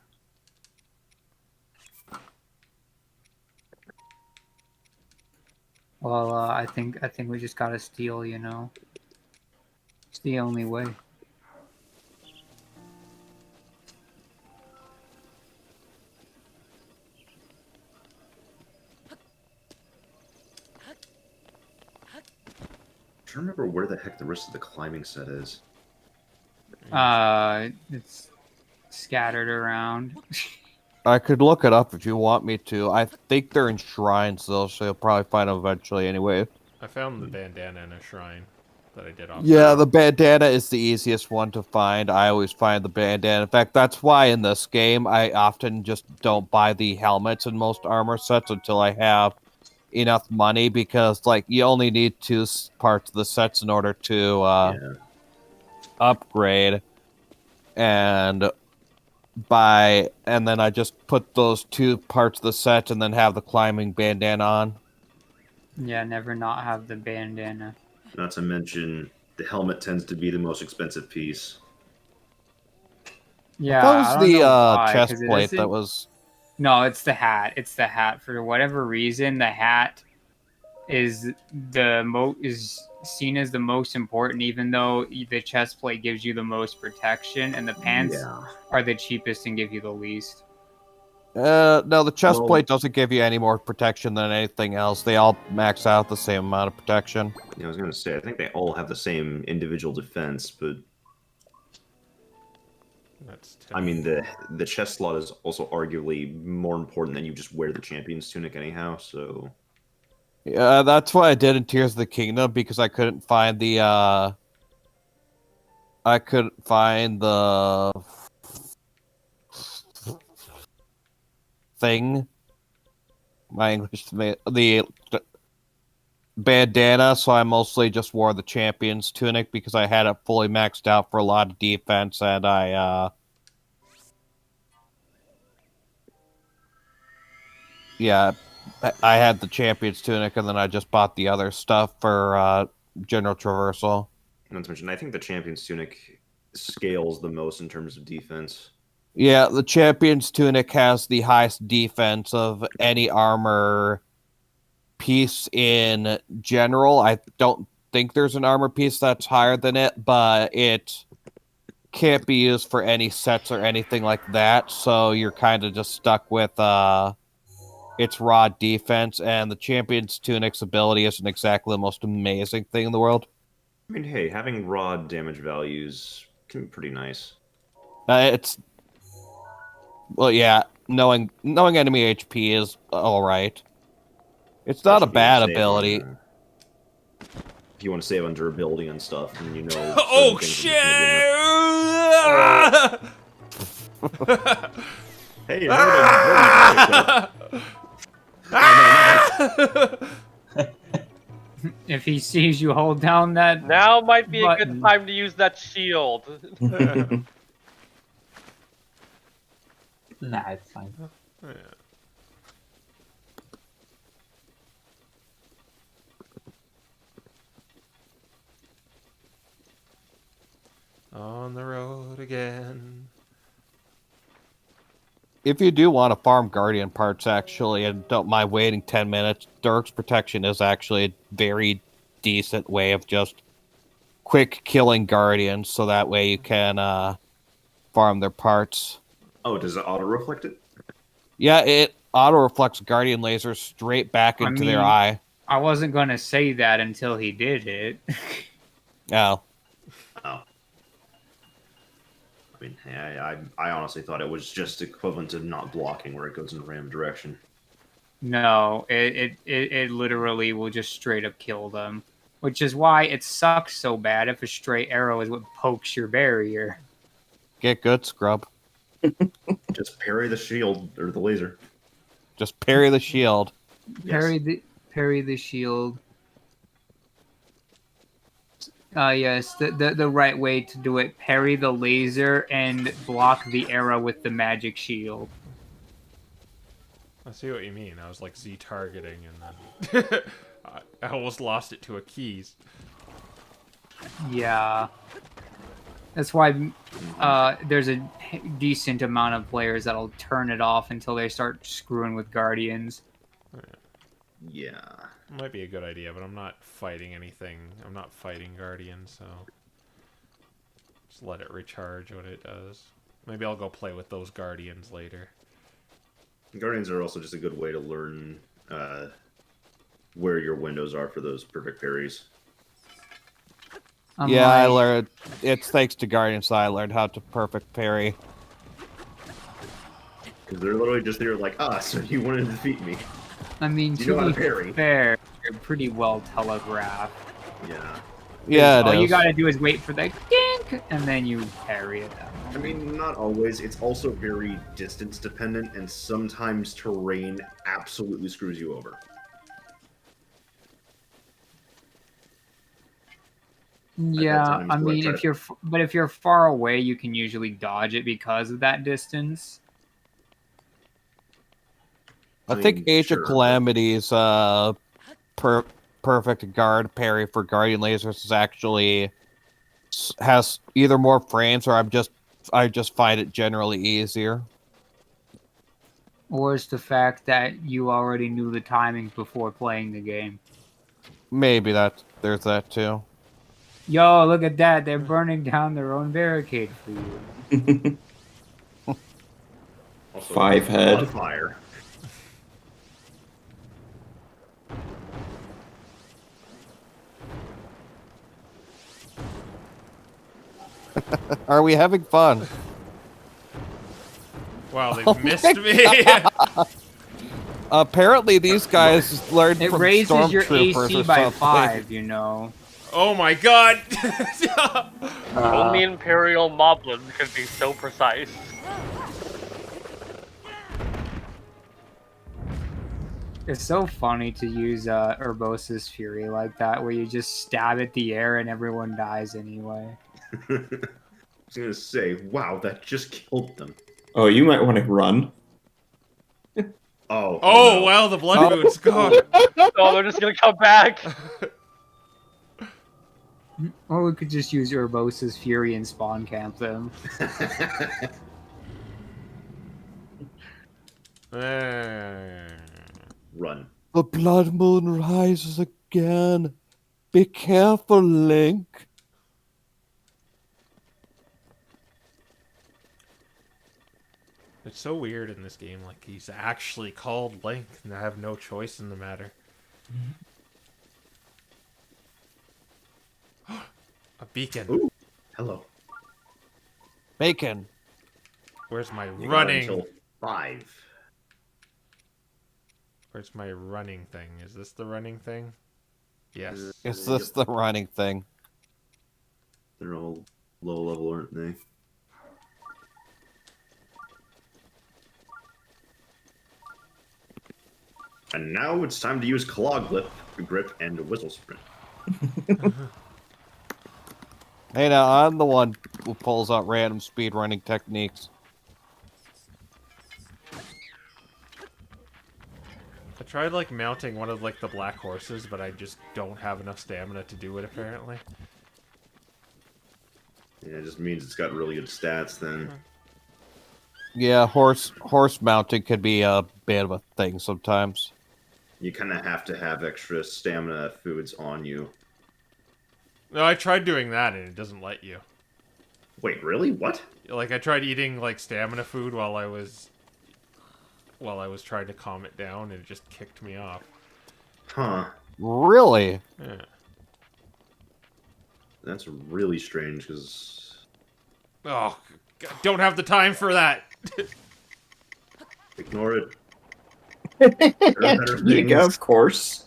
Well, I think we just gotta steal. It's the only way. I'm trying to remember where the heck the rest of the climbing set is. It's scattered around. I could look it up if you want me to. I think they're in shrines, though, so you'll probably find them eventually anyway. I found the bandana in a shrine that I did off. Yeah, the bandana is the easiest one to find. I always find the bandana. In fact, that's why in this game, I often just don't buy the helmets in most armor sets until I have enough money, because, like, you only need two parts of the sets in order to upgrade. And then I just put those two parts of the set and then have the climbing bandana on. Yeah, never not have the bandana. Not to mention, the helmet tends to be the most expensive piece. Yeah, that was I don't know why, chest plate that was. No, it's the hat. It's the hat. For whatever reason, the hat is is seen as the most important, even though the chest plate gives you the most protection, and the pants are the cheapest and give you the least. No, the chest plate doesn't give you any more protection than anything else. They all max out the same amount of protection. Yeah, I was going to say, I think they all have the same individual defense, but I mean, the chest slot is also arguably more important than you just wear the champion's tunic anyhow, so... Yeah, that's what I did in Tears of the Kingdom, because I couldn't find the, thing. My English, the bandana, so I mostly just wore the champion's tunic because I had it fully maxed out for a lot of defense, and I had the champion's tunic, and then I just bought the other stuff for general traversal. Not to mention, I think the champion's tunic scales the most in terms of defense. Yeah, the champion's tunic has the highest defense of any armor piece in general. I don't think there's an armor piece that's higher than it, but it can't be used for any sets or anything like that, so you're kind of just stuck with its raw defense, and the champion's tunic's ability isn't exactly the most amazing thing in the world. I mean, hey, having raw damage values can be pretty nice. Well, yeah, knowing enemy HP is alright. It's not a bad ability. If you want to save on durability and stuff, and you know... Oh, shit! Hey, If he sees you hold down that now might be button. a good time to use that shield. Nah, it's fine. Yeah. On the road again. If you do want to farm Guardian parts, actually, and don't mind waiting 10 minutes, Dirk's Protection is actually a very decent way of just quick killing Guardians, so that way you can farm their parts. Oh, does it auto-reflect it? Yeah, it auto-reflects Guardian lasers straight back into their eye. I wasn't going to say that until he did it. Oh. Oh. I mean, I honestly thought it was just equivalent to not blocking where it goes in a random direction. No, it literally will just straight up kill them. Which is why it sucks so bad if a stray arrow is what pokes your barrier. Get good, scrub. Just parry the shield or the laser. Just parry the shield. Parry the shield. Yes, the right way to do it. Parry the laser and block the arrow with the magic shield. I see what you mean. I was like Z targeting, and then I almost lost it to a keys. Yeah. That's why there's a decent amount of players that'll turn it off until they start screwing with Guardians. Yeah. Might be a good idea, but I'm not fighting anything. I'm not fighting Guardians, so just let it recharge when it does. Maybe I'll go play with those Guardians later. Guardians are also just a good way to learn where your windows are for those perfect parries. Yeah, I learned. It's thanks to Guardians I learned how to perfect parry. Because they're literally just there like, so you want to defeat me. I mean, You know how to to be parry. fair, you're pretty well telegraphed. Yeah. Yeah, it All you is. gotta do is wait for the dink, and then you parry it. I mean, not always. It's also very distance dependent, and sometimes terrain absolutely screws you over. Yeah, times I where I mean, try if you're far away, you can usually dodge it because of that distance. I think mean, Age sure, of but- Calamity's perfect guard parry for Guardian lasers is actually has either more frames or I just find it generally easier. Or it's the fact that you already knew the timing before playing the game. Maybe there's that too. Yo, look at that! They're burning down their own barricade for you. Also, Five a lot of head. fire. Are we having fun? Wow, they've Oh missed my me! Apparently, these guys learned It from raises your stormtroopers AC or by something. 5, you know. Oh my god! Only Imperial Moblin could be so precise. It's so funny to use Urbosa's Fury like that, where you just stab at the air and everyone dies anyway. I was gonna say, wow, that just killed them. Oh, you might want to run. Oh. Oh, no. well, the blood moon's gone. Oh, they're just gonna come back. Or we could just use Urbosa's Fury and spawn camp them. Run. The blood moon rises again. Be careful, Link. It's so weird in this game, like, he's actually called Link, and I have no choice in the matter. A beacon. Ooh. Hello. Bacon. Where's my You got running? until 5. Where's my running thing? Is this the running thing? Yes. Is this the running thing? They're all low level, aren't they? And now it's time to use Claw Grip and Whistle Sprint. Hey, now I'm the one who pulls out random speedrunning techniques. I tried, like, mounting one of, like, the black horses, but I just don't have enough stamina to do it, apparently. Yeah, it just means it's got really good stats then. Yeah, horse mounting could be a bit of a thing sometimes. You kind of have to have extra stamina foods on you. No, I tried doing that, and it doesn't let you. Wait, really? What? Like, I tried eating, like, stamina food while I was trying to calm it down, and it just kicked me off. Huh. Really? Yeah. That's really strange, because... Oh, Don't have the time for that. Ignore it. There are better You go, things. of course.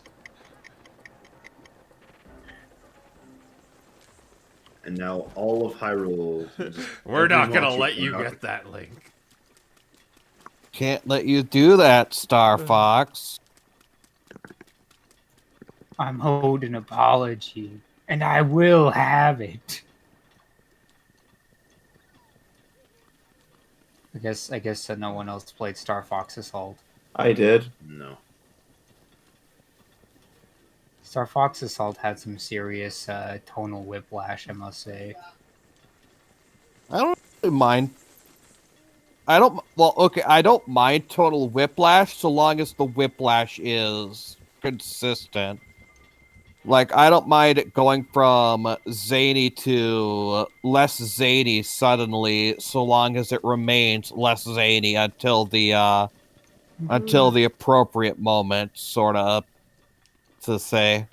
And now all of Hyrule. We're not gonna let you get that, Link. Can't let you do that, Star Fox. I'm owed an apology, and I will have it. I guess no one else played Star Fox Assault. I did. No. Star Fox Assault had some serious tonal whiplash, I must say. I don't really mind. I don't mind total whiplash so long as the whiplash is consistent. Like, I don't mind it going from zany to less zany suddenly, so long as it remains less zany until the appropriate moment, sort of, to say.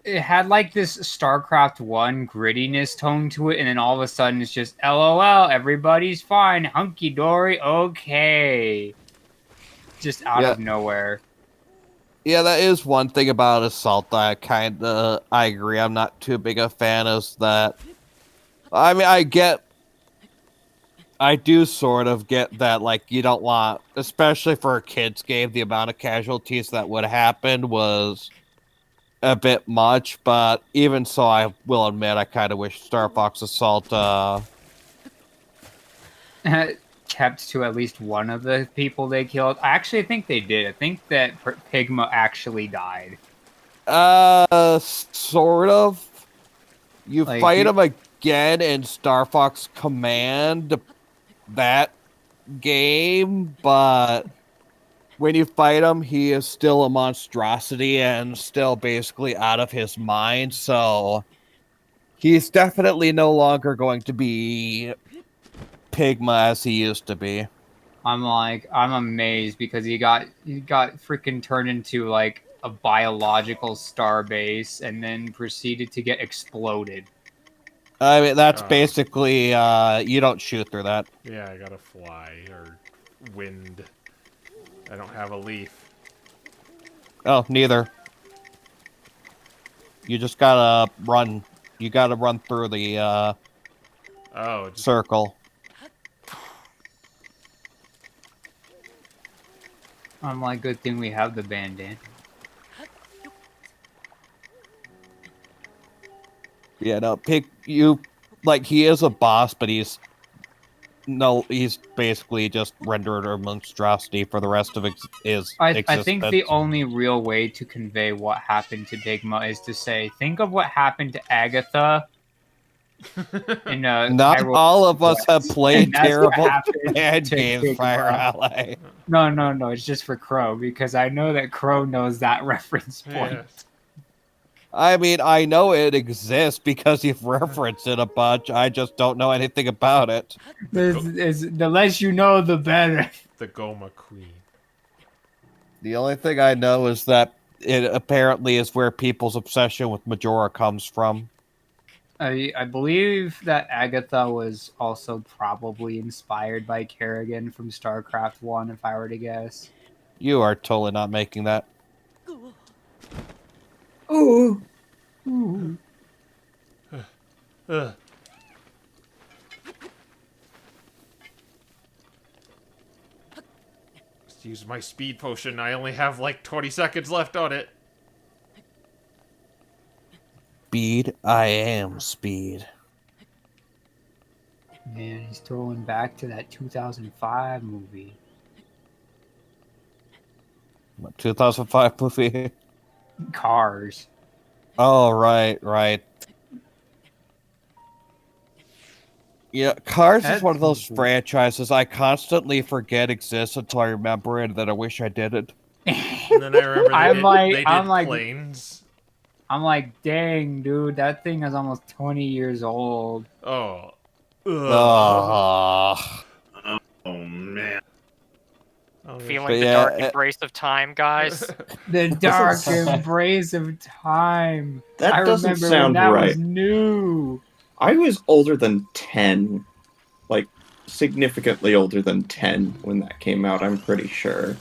It had like this StarCraft 1 grittiness tone to it, and then all of a sudden it's just LOL, everybody's fine, hunky dory, okay. Just out of nowhere. Yeah, that is one thing about Assault that I agree, I'm not too big a fan of that. I mean, I do sort of get that, like, you don't want, especially for a kid's game, the amount of casualties that would happen was a bit much, but even so, I will admit, I kind of wish Star Fox Assault, kept to at least one of the people they killed. I actually think they did. I think that Pigma actually died. Sort of. You Like, fight him again in Star Fox Command, that game, but when you fight him, he is still a monstrosity and still basically out of his mind, so he's definitely no longer going to be Pigma as he used to be. I'm amazed because he got freaking turned into like a biological starbase and then proceeded to get exploded. I mean, that's basically, you don't shoot through that. Yeah, I gotta fly, or wind. I don't have a leaf. Oh, neither. You just gotta run. You gotta run through the, circle. I'm like, good thing we have the bandana. Yeah, no, he is a boss, but he's basically just rendered a monstrosity for the rest of his I existence. think the only real way to convey what happened to Pigma is to say, think of what happened to Agatha. Not all of us have played terrible bad games, Fire Ally. No, it's just for Crow, because I know that Crow knows that reference point. Yeah. I mean, I know it exists because you've referenced it a bunch. I just don't know anything about it. The less you know, the better. The Goma Queen. The only thing I know is that it apparently is where people's obsession with Majora comes from. I believe that Agatha was also probably inspired by Kerrigan from StarCraft 1, if I were to guess. You are totally not making that. Ooh. Ooh. Let's use my speed potion. I only have like 20 seconds left on it. Speed, I am speed. Man, he's throwing back to that 2005 movie. What, 2005 movie? Cars. Oh, right. Yeah, Cars is one of those franchises I constantly forget exists until I remember it, and then I wish I didn't. And then I remember they did planes. I'm like, dang, dude, that thing is almost 20 years old. Oh. Oh, man. Feeling the dark embrace of time, guys. The dark embrace of time. That doesn't sound when that right. was new. I was older than 10. Like, significantly older than 10 when that came out, I'm pretty sure.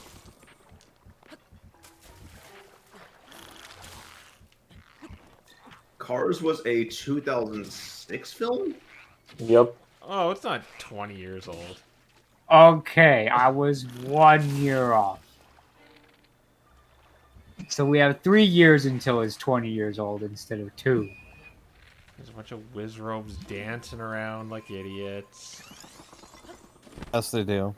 Cars was a 2006 film? Yep. Oh, it's not 20 years old. Okay, I was 1 year off. So we have 3 years until it's 20 years old instead of 2. There's a bunch of whiz robes dancing around like idiots. Yes, they do.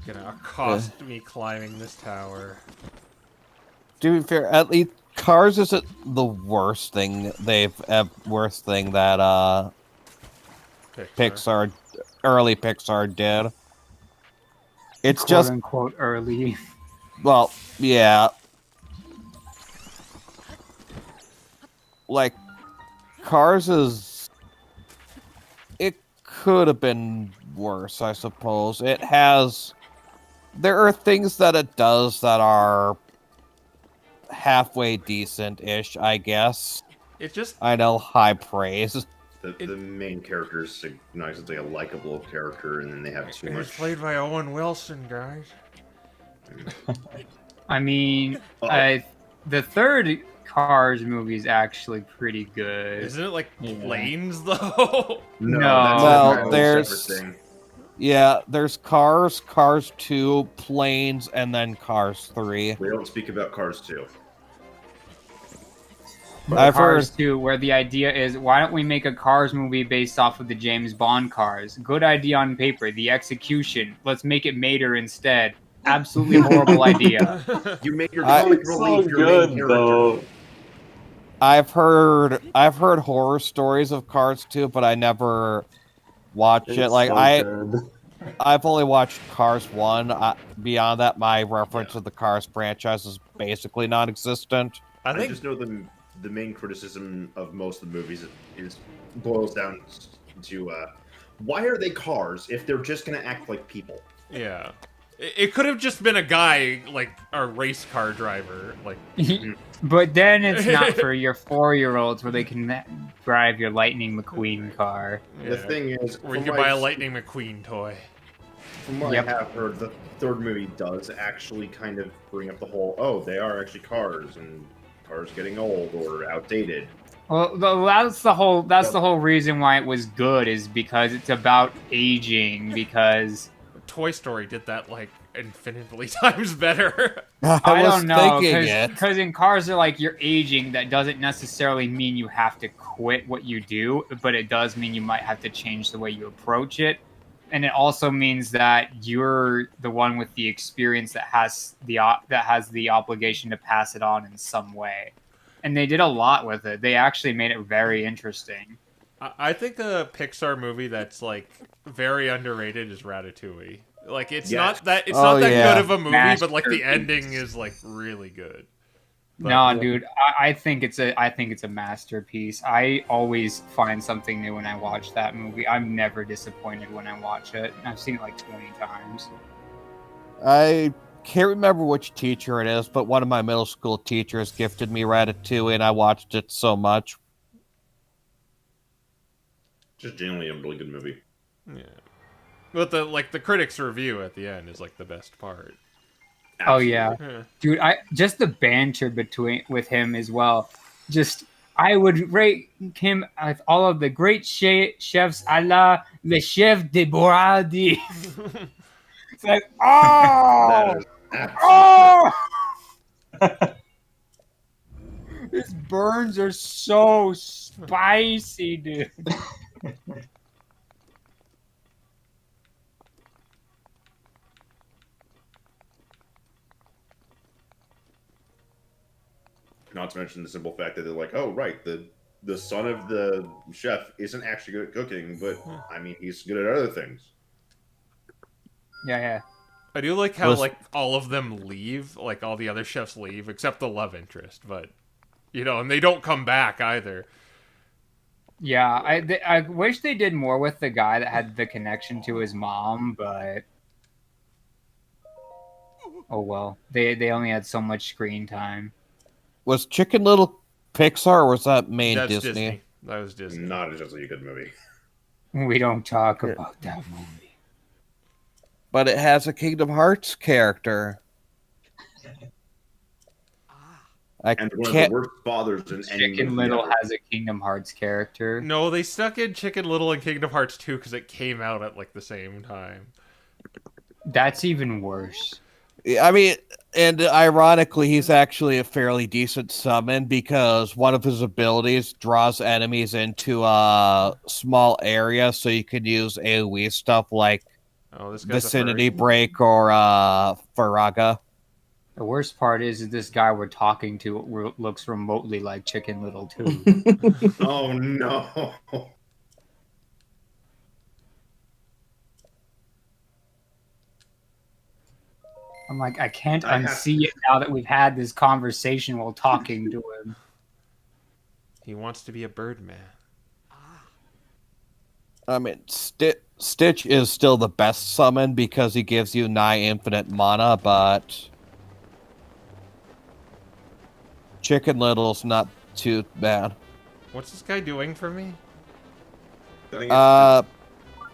Gonna accost me climbing this tower. To be fair, at least Cars isn't the worst thing worst thing that Pixar, early Pixar did. It's Quote just unquote early. well, yeah. Like Cars is it could have been worse, I suppose. There are things that it does that are halfway decent-ish, I guess. It just... I know, high praise. The main character is like a likable character, and then they have too much. It's played by Owen Wilson, guys. I mean, the third Cars movie is actually pretty good. Isn't it like planes, though? No, well, there's Cars, Cars 2, Planes, and then Cars 3. We don't speak about Cars 2. I've Cars heard 2, where the idea is, why don't we make a Cars movie based off of the James Bond cars? Good idea on paper. The execution, let's make it Mater instead. Absolutely horrible idea. You made your comic relief your main character. Though. I've heard horror stories of Cars 2, but I never watched it. Like good. I've only watched Cars 1. Beyond that, my reference to the Cars franchise is basically non-existent. I just know the main criticism of most of the movies boils down to why are they cars if they're just gonna act like people? Yeah. It could have just been a guy, like a race car driver. Like, But then it's not for your 4-year-olds where they can drive your Lightning McQueen car. The thing is, or you can buy a Lightning McQueen toy. From what I have heard, the third movie does actually kind of bring up the whole, oh, they are actually cars, and cars getting old or outdated. Well, that's the whole reason why it was good, is because it's about aging. Because Toy Story did that like infinitely times better. I don't know, because in Cars they're like, you're aging. That doesn't necessarily mean you have to quit what you do, but it does mean you might have to change the way you approach it. And it also means that you're the one with the experience that has the obligation to pass it on in some way. And they did a lot with it. They actually made it very interesting. I think a Pixar movie that's like very underrated is Ratatouille. Like it's not that good of a movie, but like the ending is like really good. But, no, dude, I think it's a masterpiece. I always find something new when I watch that movie. I'm never disappointed when I watch it. I've seen it like 20 times. I can't remember which teacher it is, but one of my middle school teachers gifted me Ratatouille, and I watched it so much. Just generally a really good movie. Yeah, but the critics' review at the end is like the best part. Oh yeah, dude! Just the banter with him as well. I would rate him with all of the great chefs, a la le chef de Boradi. It's like, his burns are so spicy, dude. Not to mention the simple fact that they're like, oh, right, the son of the chef isn't actually good at cooking, but, I mean, he's good at other things. Yeah. I do like how, like, all of them leave, like, all the other chefs leave, except the love interest, but, you know, and they don't come back either. Yeah, I wish they did more with the guy that had the connection to his mom, but... Oh, well. They only had so much screen time. Was Chicken Little Pixar, or was that Disney? That was Disney. Not just a good movie. We don't talk about that movie. But it has a Kingdom Hearts character. And one of the worst fathers in any Chicken movie Little ever. has a Kingdom Hearts character. No, they stuck in Chicken Little and Kingdom Hearts 2 because it came out at like the same time. That's even worse. I mean, and ironically, he's actually a fairly decent summon because one of his abilities draws enemies into a small area, so you can use AoE stuff like this guy's Vicinity Break or Faraga. The worst part is this guy we're talking to looks remotely like Chicken Little too. Oh no. I'm like, I can't unsee it now that we've had this conversation while talking to him. He wants to be a Birdman. I mean, Stitch is still the best summon because he gives you nigh infinite mana, but Chicken Little's not too bad. What's this guy doing for me?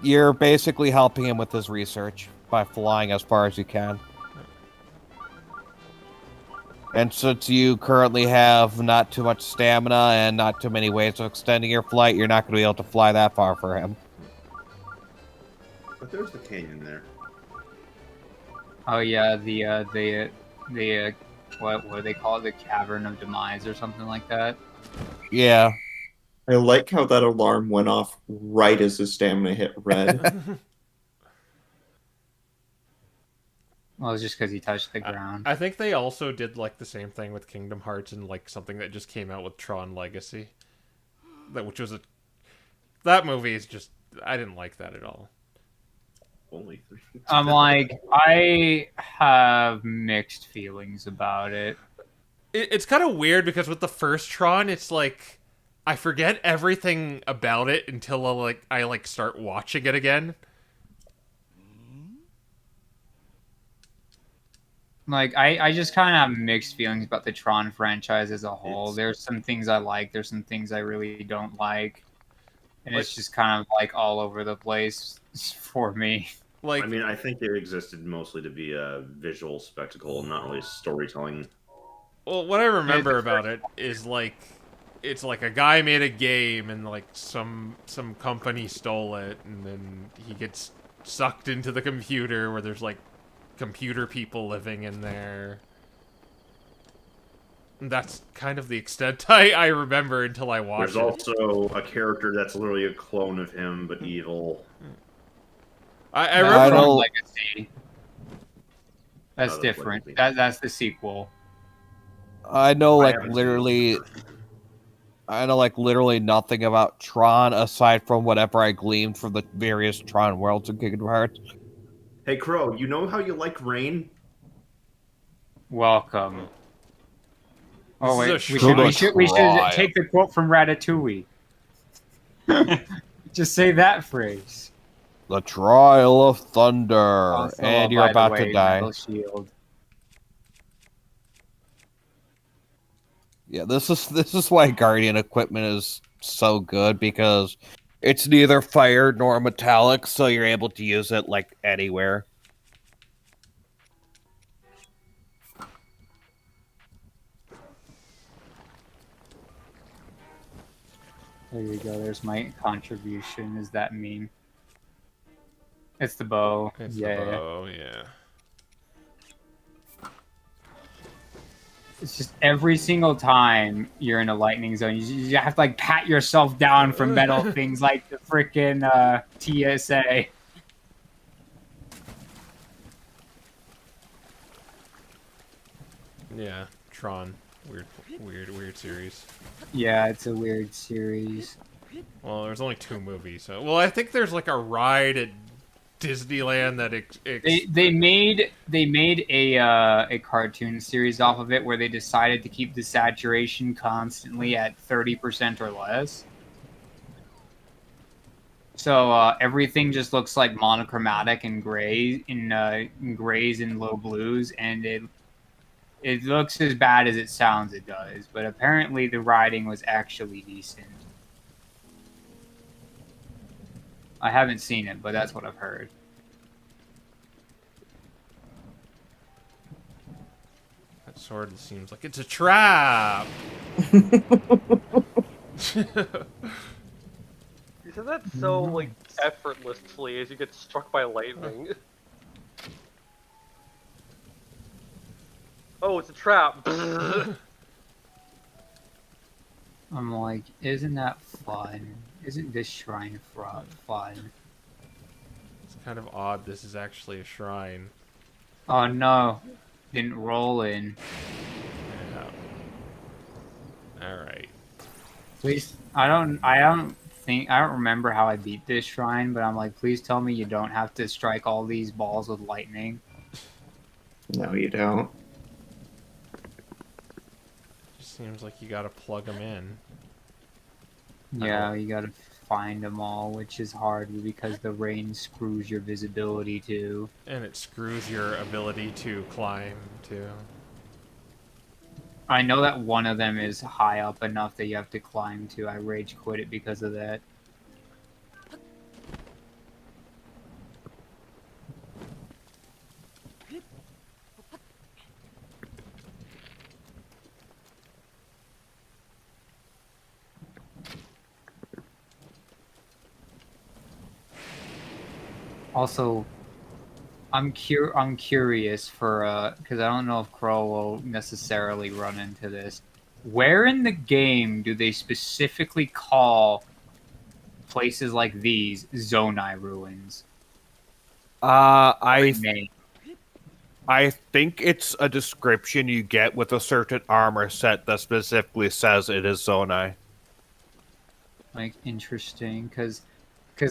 You're basically helping him with his research by flying as far as you can. And since you currently have not too much stamina and not too many ways of extending your flight, you're not going to be able to fly that far for him. But there's the canyon there. Oh yeah, the what do they call it? The Cavern of Demise or something like that. Yeah. I like how that alarm went off right as his stamina hit red. Well, it's just because he touched the ground. I think they also did like the same thing with Kingdom Hearts and like something that just came out with Tron Legacy. That movie is just, I didn't like that at all. Only 3. I'm like, I have mixed feelings about it. It's kind of weird because with the first Tron, it's like I forget everything about it until I start watching it again. Like, I just kind of have mixed feelings about the Tron franchise as a whole. There's some things I like. There's some things I really don't like. And it's just kind of, like, all over the place for me. I mean, I think it existed mostly to be a visual spectacle, not really storytelling. Well, what I remember about it is, like, it's like a guy made a game and, like, some company stole it, and then he gets sucked into the computer where there's, like, computer people living in there. And that's kind of the extent I remember until I watched There's it. also a character that's literally a clone of him, but evil. I remember Tron Legacy. That's different. That's the sequel. I know literally nothing about Tron aside from whatever I gleaned from the various Tron worlds in Kingdom Hearts. Hey, Crow, you know how you like rain? Welcome. Oh wait, we should take the quote from Ratatouille. Just say that phrase. The trial of thunder, Also, and you're about to die. Metal Shield. Yeah, this is why Guardian equipment is so good because it's neither fire nor metallic, so you're able to use it like anywhere. There you go. There's my contribution. Is that meme? It's the bow. It's yeah. the bow, yeah. It's just every single time you're in a lightning zone, you have to like pat yourself down from metal things like the freaking TSA. Yeah, Tron. Weird series. Yeah, it's a weird series. Well, there's only 2 movies. So, well, I think there's like a ride at Disneyland that they made a cartoon series off of it where they decided to keep the saturation constantly at 30% or less. So everything just looks like monochromatic and gray in grays and low blues, and it looks as bad as it sounds it does. But apparently the writing was actually decent. I haven't seen it, but that's what I've heard. That sword seems like it's a trap. You said that so like effortlessly as you get struck by lightning. Oh, it's a trap. I'm like, isn't that fun? Isn't this shrine fun? It's kind of odd. This is actually a shrine. Oh no, didn't roll in. Yeah. All right. Please, I don't remember how I beat this shrine, but I'm like, please tell me you don't have to strike all these balls with lightning. No, you don't. Just seems like you gotta plug them in. Yeah, you gotta find them all, which is hard because the rain screws your visibility too. And it screws your ability to climb too. I know that one of them is high up enough that you have to climb to. I rage quit it because of that. Also, I'm curious for because I don't know if Crow will necessarily run into this. Where in the game do they specifically call places like these Zonai ruins? I think it's a description you get with a certain armor set that specifically says it is Zonai. Like, interesting, because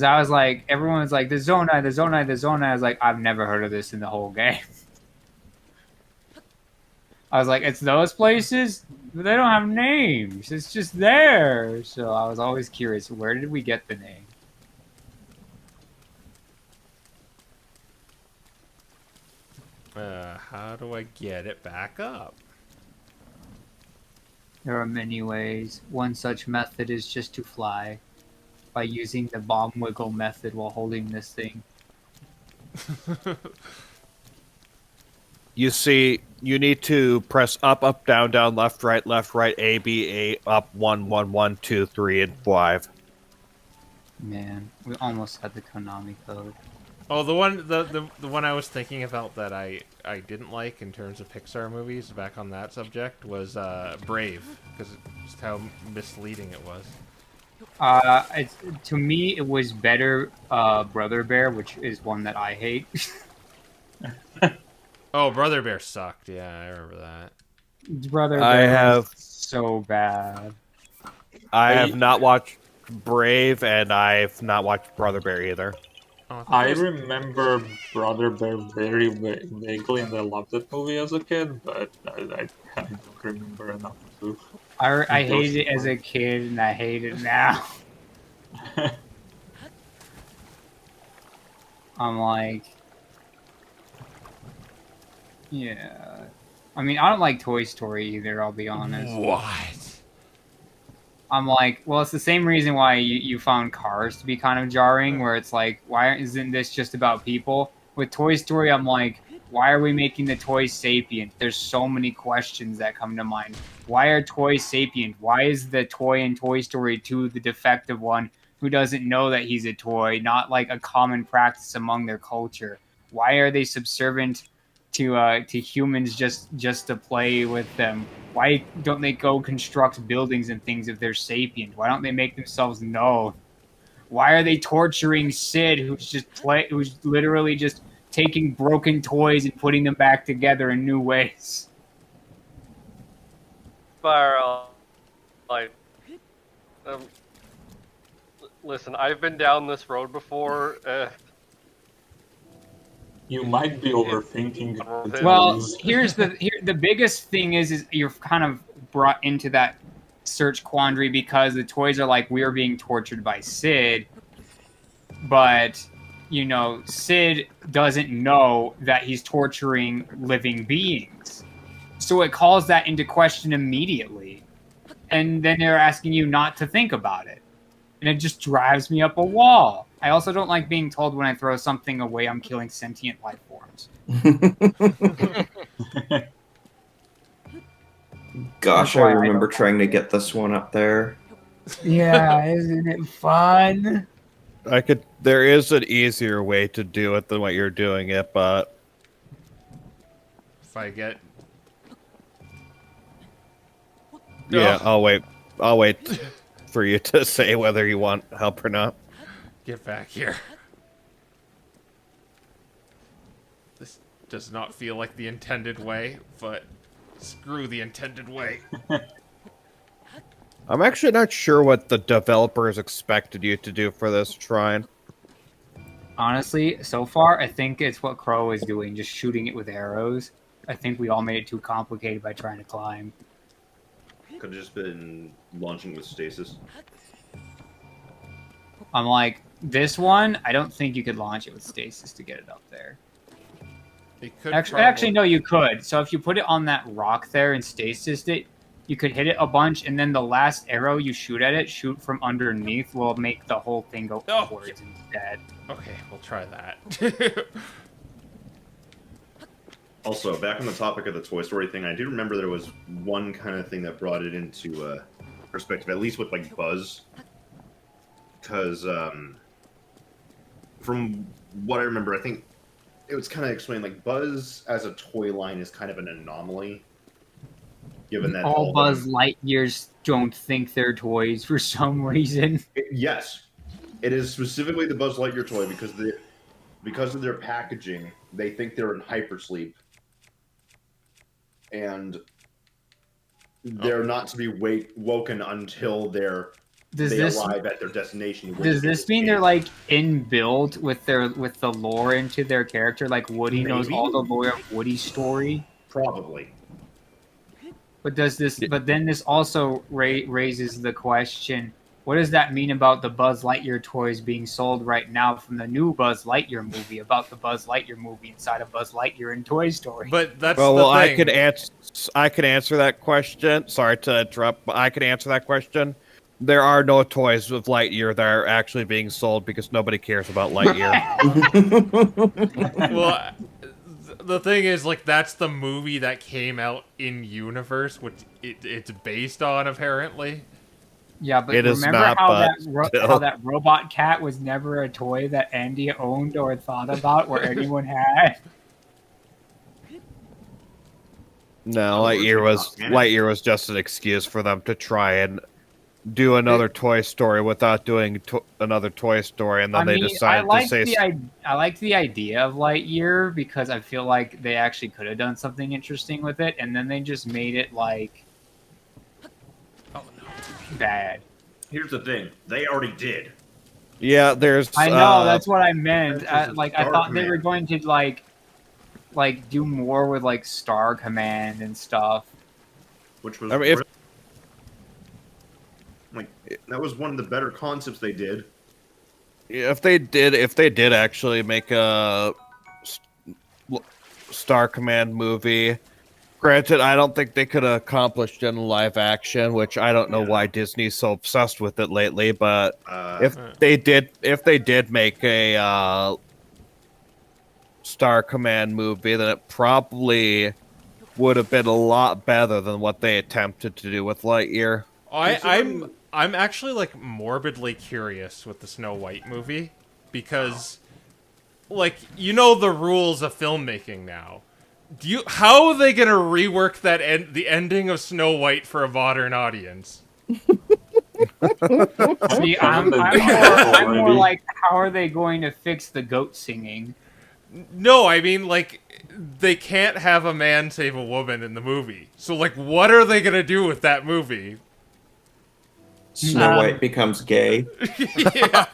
I was like, everyone's like, the Zonai, the Zonai, the Zonai. I was like, I've never heard of this in the whole game. I was like, it's those places? But they don't have names. It's just there. So I was always curious, where did we get the name? How do I get it back up? There are many ways. One such method is just to fly by using the bomb wiggle method while holding this thing. You see, you need to press up, up, down, down, left, right, A, B, A, up, 1, 1, 1, 2, 3, and 5. Man, we almost had the Konami code. Oh, the one I was thinking about that I didn't like in terms of Pixar movies, back on that subject, was Brave, because just how misleading it was. To me, it was better Brother Bear, which is one that I hate. Oh, Brother Bear sucked. Yeah, I remember that. Brother Bear I have so bad. I have not watched Brave, and I've not watched Brother Bear either. Oh, I remember Brother Bear very vaguely, and I loved that movie as a kid, but I don't remember enough to. I hated it as a kid, and I hate it now. I'm like, yeah. I mean, I don't like Toy Story either, I'll be honest. What? I'm like, well, it's the same reason why you found Cars to be kind of jarring, where it's like, why isn't this just about people? With Toy Story, I'm like, why are we making the toys sapient? There's so many questions that come to mind. Why are toys sapient? Why is the toy in Toy Story 2 the defective one who doesn't know that he's a toy, not like a common practice among their culture? Why are they subservient to humans just to play with them? Why don't they go construct buildings and things if they're sapient? Why don't they make themselves known? Why are they torturing Sid, who's literally just taking broken toys and putting them back together in new ways? Spiral, like, listen, I've been down this road before. You might be overthinking it. Well, the biggest thing is you're kind of brought into that search quandary because the toys are like, we're being tortured by Sid, but Sid doesn't know that he's torturing living beings, so it calls that into question immediately, and then they're asking you not to think about it, and it just drives me up a wall. I also don't like being told when I throw something away I'm killing sentient life forms. Gosh, That's I why I remember don't trying to get this one up there. Yeah, isn't it fun? There is an easier way to do it than what you're doing it, but If I get... yeah, Ugh. I'll wait for you to say whether you want help or not. Get back here. This does not feel like the intended way, but screw the intended way. I'm actually not sure what the developers expected you to do for this shrine. Honestly, so far, I think it's what Crow is doing, just shooting it with arrows. I think we all made it too complicated by trying to climb. Could have just been launching with stasis. I'm like, this one, I don't think you could launch it with stasis to get it up there. It could Actually, no, you could. So if you put it on that rock there and stasis it, you could hit it a bunch, and then the last arrow you shoot at it, shoot from underneath, will make the whole thing go upwards instead. Okay, we'll try that. Also, back on the topic of the Toy Story thing, I do remember there was one kind of thing that brought it into perspective, at least with like Buzz, because from what I remember, I think it was kind of explained like Buzz as a toy line is kind of an anomaly, given that all Buzz Lightyears don't think they're toys for some reason. Yes, it is specifically the Buzz Lightyear toy because of their packaging. They think they're in hypersleep. And they're not to be woken until they arrive at their destination. Does this mean they're like inbuilt with the lore into their character? Like Woody knows all the lore of Woody's story. Probably. But then this also raises the question: what does that mean about the Buzz Lightyear toys being sold right now from the new Buzz Lightyear movie about the Buzz Lightyear movie inside of Buzz Lightyear and Toy Story? But that's well, the I thing. could answer that question. Sorry to interrupt, but I could answer that question. There are no toys with Lightyear that are actually being sold because nobody cares about Lightyear. Well, the thing is, like, that's the movie that came out in universe, which it's based on, apparently. Yeah, but it remember not, how that robot cat was never a toy that Andy owned or thought about or anyone had? No, Lightyear was just an excuse for them to try and do another Toy Story without doing another Toy Story, and then they decided to say. I like the idea of Lightyear because I feel like they actually could have done something interesting with it, and then they just made it like bad. Here's the thing: they already did. Yeah, there's. I know that's what I meant. I thought Command. they were going to like do more with like Star Command and stuff. Which was, I mean, that was one of the better concepts they did. If they did actually make a Star Command movie, granted, I don't think they could have accomplished it in live action, which I don't know why Disney's so obsessed with it lately. But if they did make a Star Command movie, then it probably would have been a lot better than what they attempted to do with Lightyear. I'm actually like morbidly curious with the Snow White movie because, like, you know the rules of filmmaking now. How are they gonna rework the ending of Snow White for a modern audience? See, I'm more like, how are they going to fix the goat singing? No, I mean, like, they can't have a man save a woman in the movie. So, like, what are they gonna do with that movie? Snow White becomes gay. Yeah.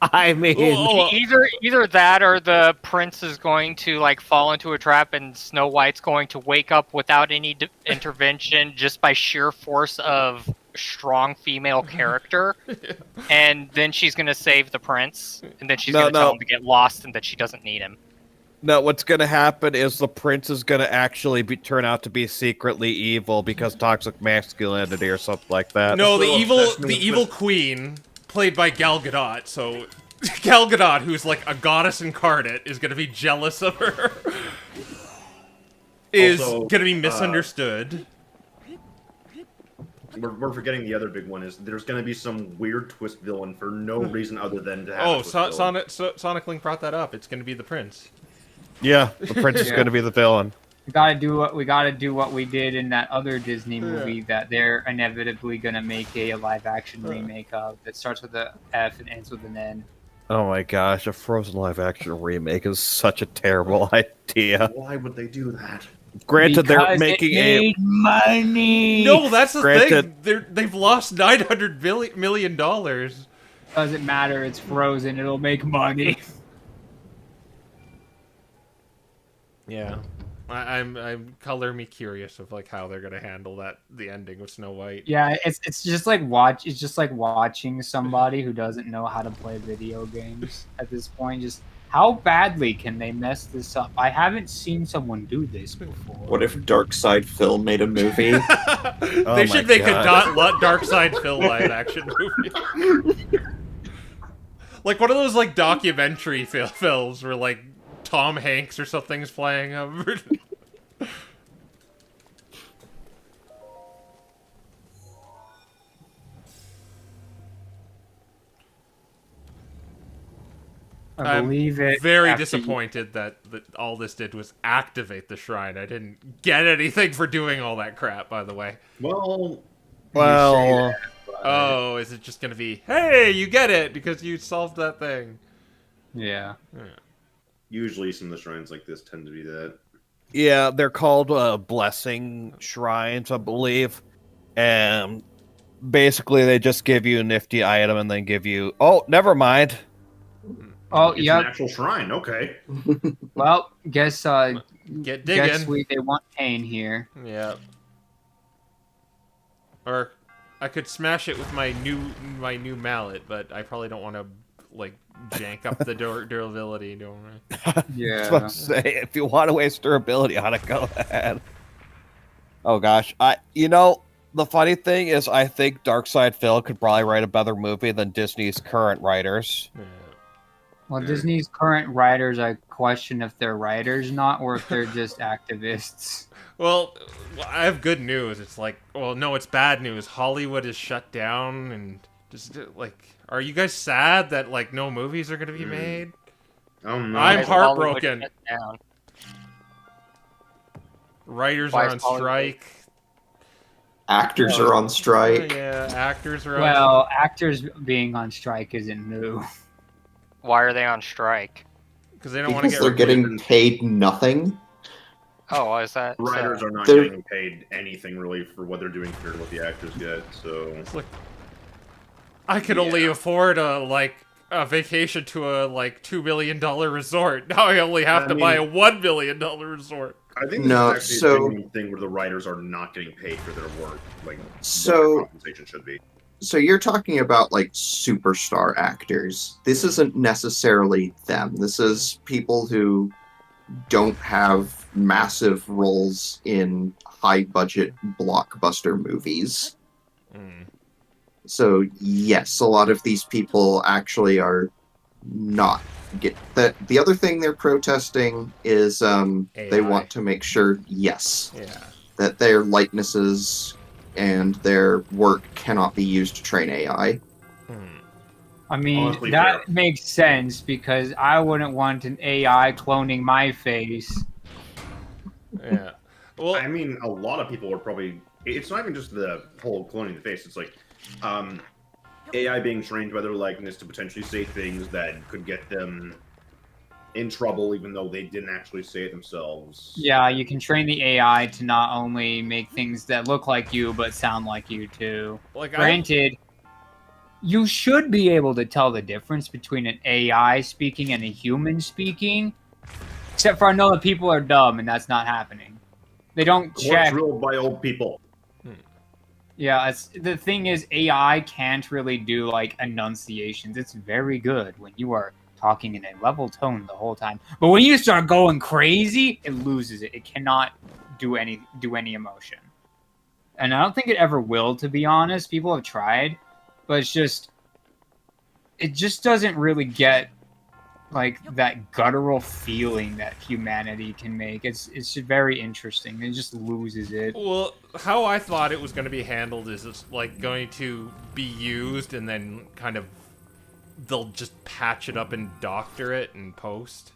I mean, either that or the prince is going to like fall into a trap, and Snow White's going to wake up without any intervention just by sheer force of strong female character, and then she's going to save the prince, and then she's going to tell him to get lost and that she doesn't need him. No, what's going to happen is the prince is going to actually turn out to be secretly evil because toxic masculinity or something like that. No, the evil queen, played by Gal Gadot, so Gal Gadot, who's like a goddess incarnate, is gonna be jealous of her. Is Also, gonna be misunderstood. We're forgetting the other big one is there's going to be some weird twist villain for no reason other than to have. Oh, Sonic Link brought that up. It's gonna be the prince. Yeah, the prince is going to be the villain. We gotta do what we did in that other Disney movie that they're inevitably gonna make a live action remake of that starts with a F and ends with an N. Oh my gosh, a Frozen live action remake is such a terrible idea. Why would they do that? Granted, Because they're making it made money. No, that's the Granted- thing. They've lost $900 million. Doesn't matter. It's Frozen. It'll make money. Yeah, I'm color me curious of like how they're gonna handle the ending of Snow White. Yeah, it's just like watching somebody who doesn't know how to play video games at this point. Just how badly can they mess this up? I haven't seen someone do this before. What if Dark Side Phil made a movie? They should make a Dark Side Phil live action movie. Like one of those like documentary films where like Tom Hanks or something's playing. I believe it. Very after disappointed that all this did was activate the shrine. I didn't get anything for doing all that crap, by the way. Well, Oh, is it just gonna be, hey, you get it because you solved that thing? Yeah. usually some of the shrines like this tend to be that. Yeah, they're called blessing shrines, I believe. And basically, they just give you a nifty item and then give you. Oh, never mind. Oh, It's yeah. an actual shrine. Okay. Well, guess Get digging. guess they want pain here. Yeah. Or I could smash it with my new mallet, but I probably don't want to like jank up the durability, don't I? Yeah. I was about to say, if you want to waste durability on it, go ahead. Oh gosh, the funny thing is, I think Darkside Phil could probably write a better movie than Disney's current writers. Yeah. Well, Disney's current writers, I question if they're writers not, or if they're just activists. Well, I have good news. It's like, well, no, it's bad news. Hollywood is shut down, and just like, are you guys sad that like no movies are going to be made? Oh no. I'm Hollywood heartbroken. shut down? Writers Why are is on Hollywood- strike. Actors are on strike. Yeah, actors are on Well, actors being on strike isn't new. Why are they on strike? because they don't want to Because get they're getting paid nothing. Oh, why is that? Writers are not They're- getting paid anything really for what they're doing compared to what the actors get. So It's like, I could only afford a vacation to a $2 million resort. Now I only have to buy a $1 million resort. I think No, this is actually so- a genuine thing where the writers are not getting paid for their work, like So- what their compensation should be. So you're talking about like superstar actors. This isn't necessarily them. This is people who don't have massive roles in high budget blockbuster movies. Mm. So yes, a lot of these people actually are not get that. The other thing they're protesting is they AI. want to make sure, yes, Yeah. that their likenesses and their work cannot be used to train AI. I mean, Honestly, that fair. makes sense because I wouldn't want an AI cloning my face. Yeah. Well, I mean, a lot of people are probably. It's not even just the whole cloning the face. It's like AI being trained by their likeness to potentially say things that could get them in trouble, even though they didn't actually say it themselves. Yeah, you can train the AI to not only make things that look like you, but sound like you too. Granted, you should be able to tell the difference between an AI speaking and a human speaking. Except for I know that people are dumb and that's not happening. They don't check. Courts ruled by old people. Yeah, the thing is, AI can't really do like enunciations. It's very good when you are talking in a level tone the whole time. But when you start going crazy, it loses it. It cannot do any emotion. And I don't think it ever will, to be honest. People have tried, but it just doesn't really get like that guttural feeling that humanity can make. It's very interesting. It just loses it. Well, how I thought it was going to be handled is it's like going to be used and then kind of they'll just patch it up and doctor it in post.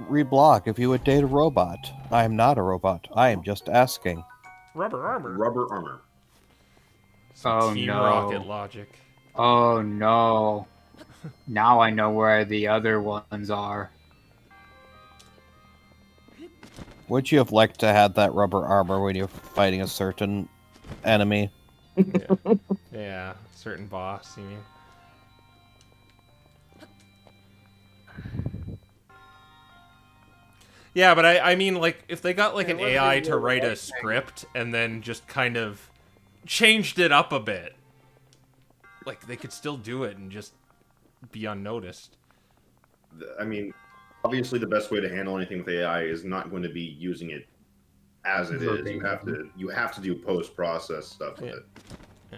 Reblock if you would date a robot. I am not a robot. I am just asking. Rubber armor. Rubber armor. Oh Team no. Rocket logic. Oh no. Now I know where the other ones are. Would you have liked to have that rubber armor when you're fighting a certain enemy? Yeah, certain boss, you mean? Yeah, but I mean, like, if they got, like, an AI to write a script and then just kind of changed it up a bit, like, they could still do it and just be unnoticed. I mean, obviously the best way to handle anything with AI is not going to be using it as it is. You have to do post-process stuff with it.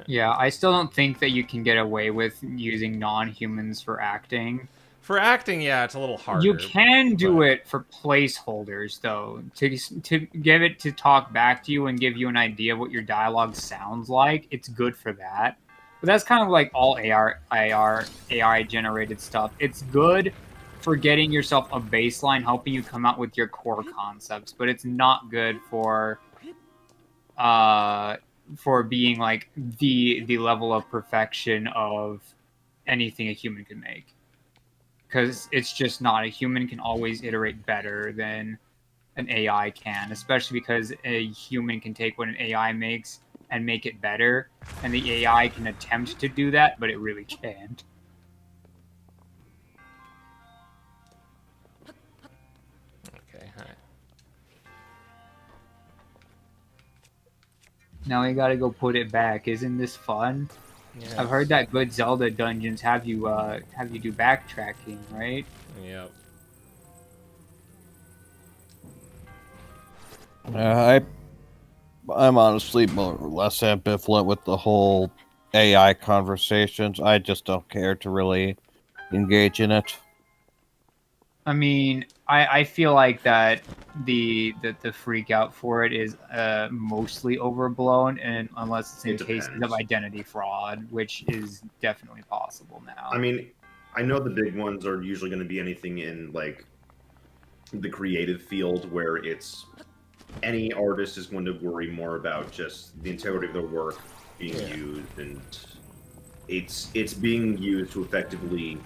Yeah, I still don't think that you can get away with using non-humans for acting. For acting, yeah, it's a little harder. You can do it for placeholders, though, to give it to talk back to you and give you an idea of what your dialogue sounds like. It's good for that. But that's kind of like all AI generated stuff. It's good for getting yourself a baseline, helping you come out with your core concepts, but it's not good for being like the level of perfection of anything a human can make. Because it's just not. A human can always iterate better than an AI can, especially because a human can take what an AI makes and make it better, and the AI can attempt to do that, but it really can't. Okay, hi. Now we gotta go put it back. Isn't this fun? Yes. I've heard that good Zelda dungeons have you do backtracking, right? Yep. I'm honestly more or less ambivalent with the whole AI conversations. I just don't care to really engage in it. I mean, I feel like that the freak out for it is mostly overblown, and unless it's in cases of identity fraud, which is definitely possible now. I mean, I know the big ones are usually going to be anything in like the creative field where it's any artist is going to worry more about just the integrity of their work being used, and it's being used to effectively.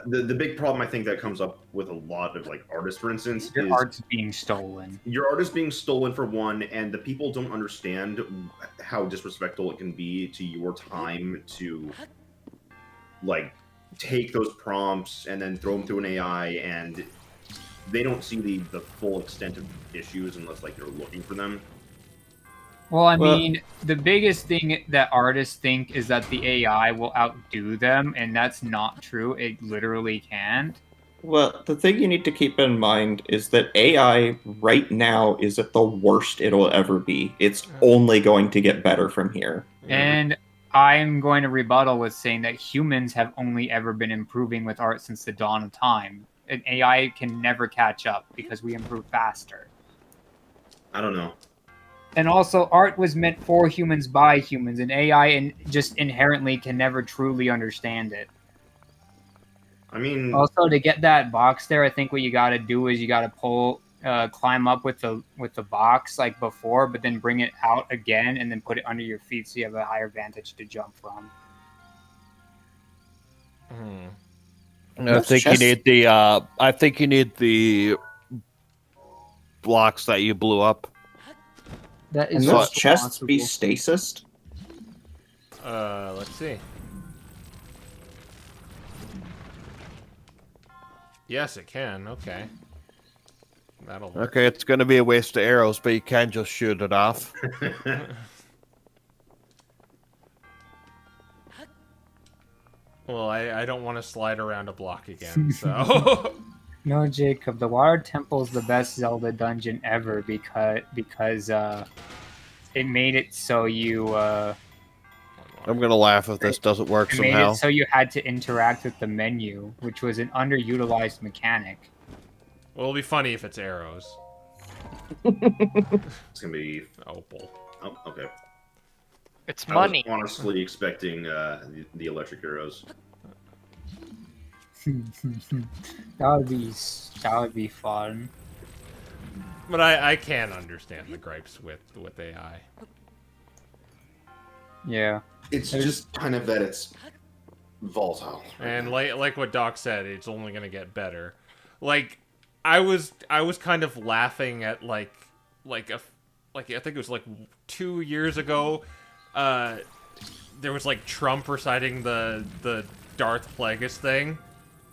The big problem I think that comes up with a lot of like artists, for instance, your is art's being stolen. Your art is being stolen for one, and the people don't understand how disrespectful it can be to your time to like take those prompts and then throw them through an AI, and they don't see the full extent of issues unless like you're looking for them. Well, I mean, the biggest thing that artists think is that the AI will outdo them, and that's not true. It literally can't. Well, the thing you need to keep in mind is that AI right now is at the worst it'll ever be. It's only going to get better from here. And I'm going to rebuttal with saying that humans have only ever been improving with art since the dawn of time. An AI can never catch up because we improve faster. I don't know. And also, art was meant for humans by humans, and AI just inherently can never truly understand it. I mean, also to get that box there, I think what you got to do is you got to climb up with the box like before, but then bring it out again and then put it under your feet so you have a higher vantage to jump from. I think you need the. I think you need the blocks that you blew up. That is. And those chests be stasis? Let's see. Yes, it can. Okay. That'll. Okay, it's going to be a waste of arrows, but you can just shoot it off. Well, I don't want to slide around a block again, so. No, Jacob, the Water Temple is the best Zelda dungeon ever because it made it so you I'm gonna laugh if this doesn't work It made somehow. it so you had to interact with the menu, which was an underutilized mechanic. Well, it'll be funny if it's arrows. It's gonna be Opal. Oh, okay. It's I money. was honestly expecting the electric arrows. That would be fun. But I can understand the gripes with AI. Yeah. It's just kind of that it's volatile. And like what Doc said, it's only gonna get better. Like, I was kind of laughing at like I think it was like 2 years ago, there was like Trump reciting the Darth Plagueis thing.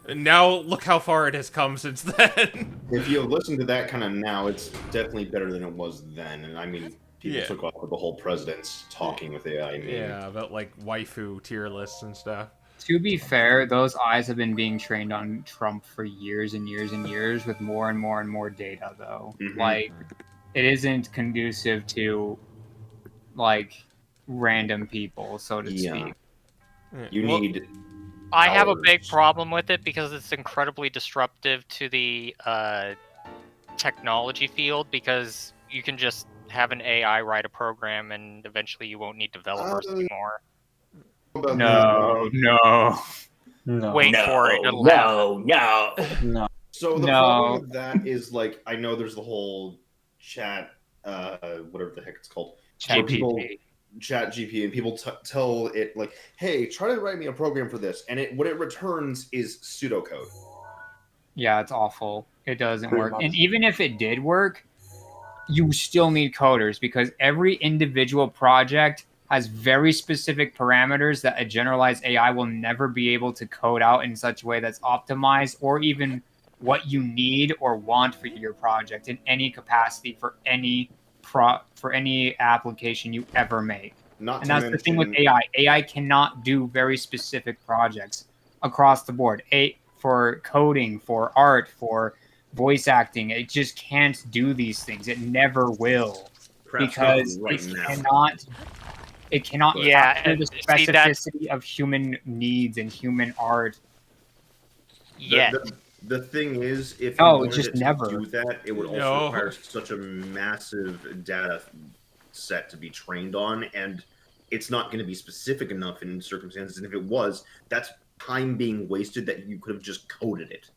And now look how far it has come since then. If you listen to that kind of now, it's definitely better than it was then. And I mean, people took off with the whole president's talking with AI meme. Yeah, about like waifu tier lists and stuff. To be fair, those eyes have been being trained on Trump for years and years and years with more and more and more data, though. Mhm. Like, it isn't conducive to, like, random people, so to speak. You need. I have a big hours. problem with it because it's incredibly disruptive to the technology field, because you can just have an AI write a program and eventually you won't need developers anymore. No. No. Wait for it. It'll happen. No. So the No. problem with that is, like, I know there's the whole chat, whatever the heck it's called. where people- GPT. Chat GP, and people tell it, like, hey, try to write me a program for this. And what it returns is pseudocode. Yeah, it's awful. It doesn't Pretty work. much. And even if it did work, you still need coders because every individual project has very specific parameters that a generalized AI will never be able to code out in such a way that's optimized or even what you need or want for your project in any capacity for any application you ever make. Not And to that's mention, the thing with AI. AI cannot do very specific projects across the board. For coding, for art, for voice acting, it just can't do these things. It never will. perhaps not Because right it now. cannot Yeah, capture the see, that's- specificity of human needs and human art. Yet. The thing is, if No, you wanted just it to never. do that, it would also No. require such a massive data set to be trained on, and it's not going to be specific enough in circumstances. And if it was, that's time being wasted that you could have just coded it.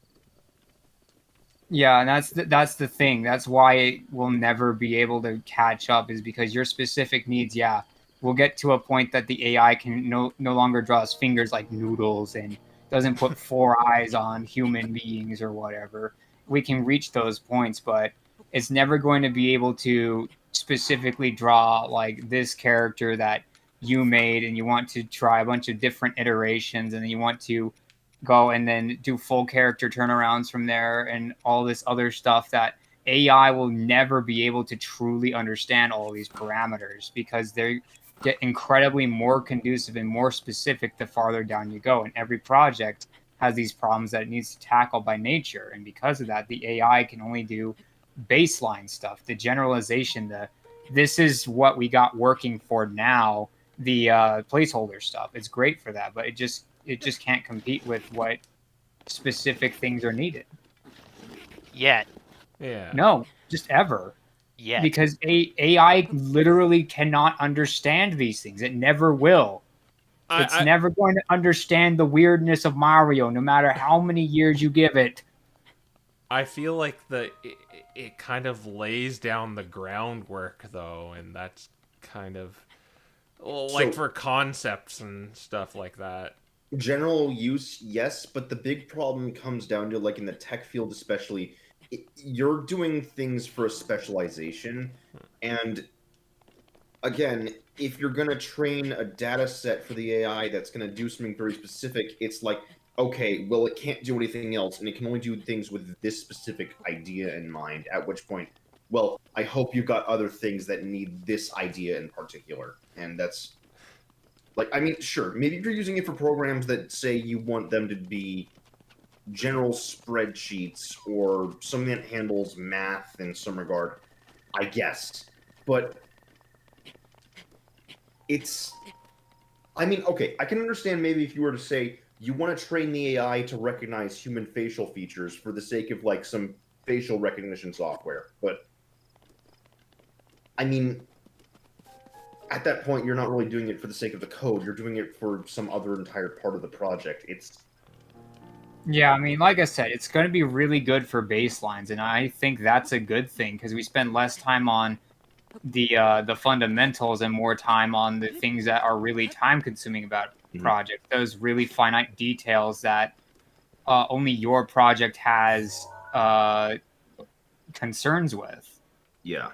Yeah, and that's the thing. That's why it will never be able to catch up, is because your specific needs, yeah, will get to a point that the AI can no longer draws fingers like noodles and doesn't put 4 eyes on human beings or whatever. We can reach those points, but it's never going to be able to specifically draw like this character that you made and you want to try a bunch of different iterations and then you want to go and then do full character turnarounds from there and all this other stuff that AI will never be able to truly understand all these parameters because they get incredibly more conducive and more specific the farther down you go. And every project has these problems that it needs to tackle by nature. And because of that, the AI can only do baseline stuff, the generalization, this is what we got working for now, the placeholder stuff. It's great for that, but it just can't compete with what specific things are needed. Yet. Yeah. No, just ever. Yet. Because AI literally cannot understand these things. It never will. It's never going to understand the weirdness of Mario, no matter how many years you give it. I feel like it kind of lays down the groundwork, though, and that's kind of like for concepts and stuff like that. General use, yes, but the big problem comes down to, like, in the tech field especially, you're doing things for a specialization, and again, if you're going to train a data set for the AI that's going to do something very specific, it's like, okay, well, it can't do anything else, and it can only do things with this specific idea in mind, at which point, well, I hope you've got other things that need this idea in particular, and that's... Like, I mean, sure, maybe if you're using it for programs that say you want them to be general spreadsheets or something that handles math in some regard, I guess. But it's... I mean, okay, I can understand maybe if you were to say you want to train the AI to recognize human facial features for the sake of like some facial recognition software, but I mean, at that point, you're not really doing it for the sake of the code. You're doing it for some other entire part of the project. Yeah, I mean, like I said, it's going to be really good for baselines, and I think that's a good thing because we spend less time on the fundamentals and more time on the things that are really time consuming about project. Those really finite details that only your project has concerns with. Yeah.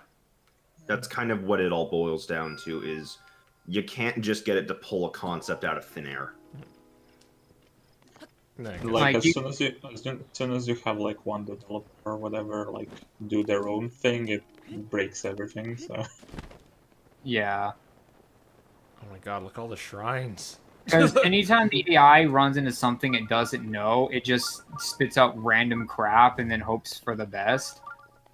That's kind of what it all boils down to, is you can't just get it to pull a concept out of thin air. Like as soon as you have like one developer or whatever like do their own thing, it breaks everything. So yeah. Oh my god! Look at all the shrines. Because anytime the AI runs into something it doesn't know, it just spits out random crap and then hopes for the best.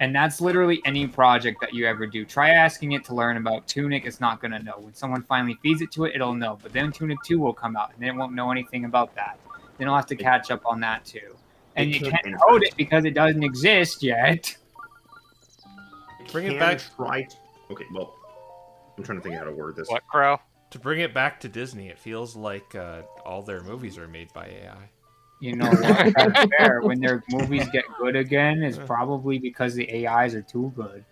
And that's literally any project that you ever do. Try asking it to learn about Tunic, it's not going to know. When someone finally feeds it to it, it'll know. But then Tunic 2 will come out, and then it won't know anything about that. Then it'll have to catch up on that, too. And you can't code it because it doesn't exist yet. Bring it back. Okay, well, I'm trying to think of how to word this. What, Crow? To bring it back to Disney, it feels like all their movies are made by AI. You know what? That's fair. When their movies get good again, it's probably because the AIs are too good.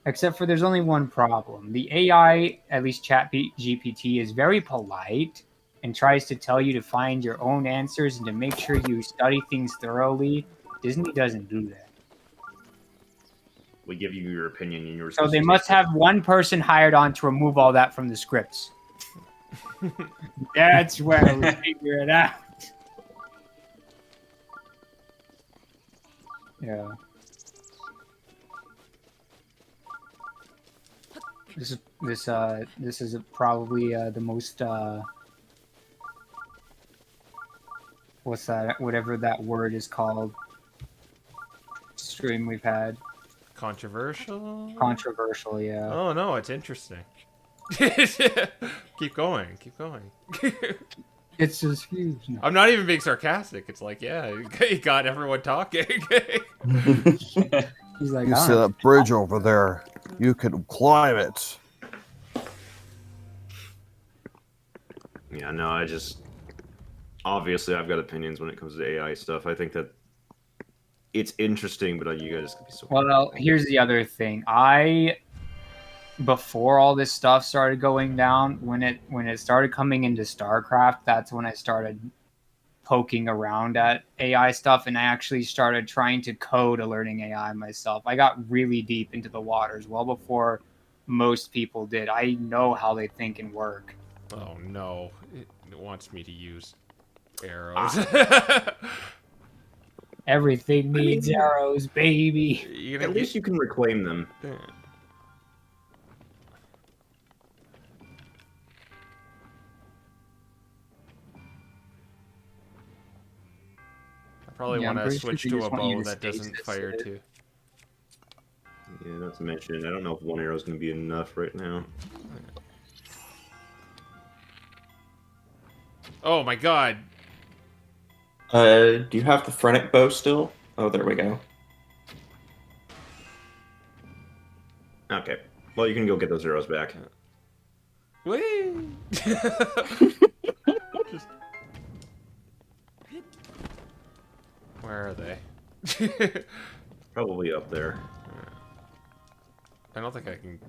Except for there's only one problem. The AI, at least ChatGPT, is very polite and tries to tell you to find your own answers and to make sure you study things thoroughly. Disney doesn't do that. We give you your opinion and yours. So they must have one person hired on to remove all that from the scripts. That's where we figure it out. Yeah. This is probably the most what's that? Whatever that word is called. Stream we've had. Controversial? Controversial, yeah. Oh no, it's interesting. Keep going, keep going. It's just huge. No. I'm not even being sarcastic. It's like, yeah, he got everyone talking. He's like, you see that bridge over there? You can climb it. Yeah, no, I just obviously I've got opinions when it comes to AI stuff. I think that it's interesting, but you guys could be so. Well, here's the other thing. Before all this stuff started going down, when it started coming into StarCraft, that's when I started poking around at AI stuff, and I actually started trying to code a learning AI myself. I got really deep into the waters well before most people did. I know how they think and work. Oh no, it wants me to use arrows. Everything needs arrows, baby. At least you can reclaim them. Yeah. I probably want to switch to a bow that doesn't fire too. Yeah, not to mention, I don't know if one arrow is going to be enough right now. Oh my god. Do you have the Phrenic bow still? Oh, there we go. Okay. Well, you can go get those arrows back. Whee! Where are they? Probably up there. I don't think I can...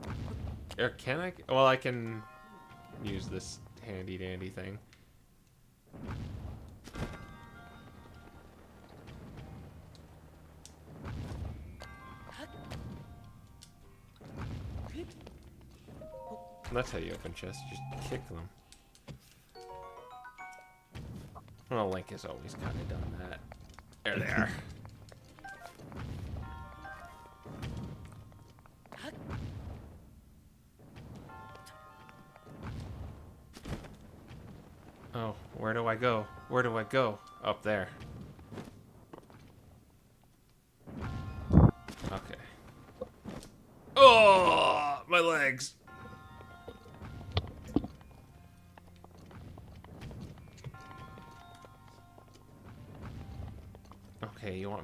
Can I? Well, I can use this handy-dandy thing. That's how you open chests, just kick them. Well, Link has always kind of done that. There they are. Oh, where do I go? Where do I go? Up there. Okay. Oh, my legs.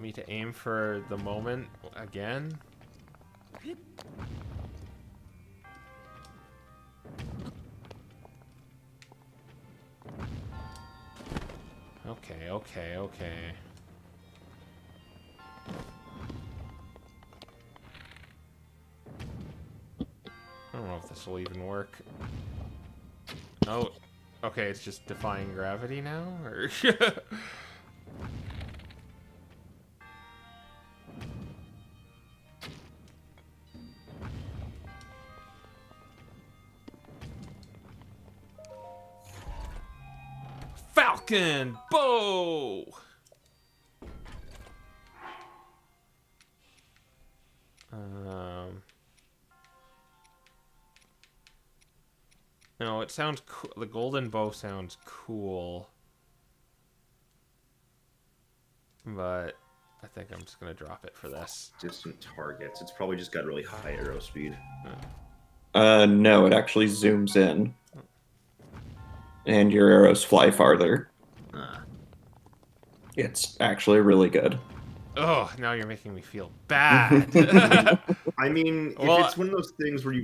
me to aim for the moment again? Okay, okay, okay. I don't know if this will even work. Oh, okay, it's just defying gravity now? Or Falcon bow! No, it sounds cool. The golden bow sounds cool. But I think I'm just gonna drop it for this. Distant targets. It's probably just got really high arrow speed. No, it actually zooms in. And your arrows fly farther. It's actually really good. Oh, now you're making me feel bad. I mean, if Well, it's one of those things where you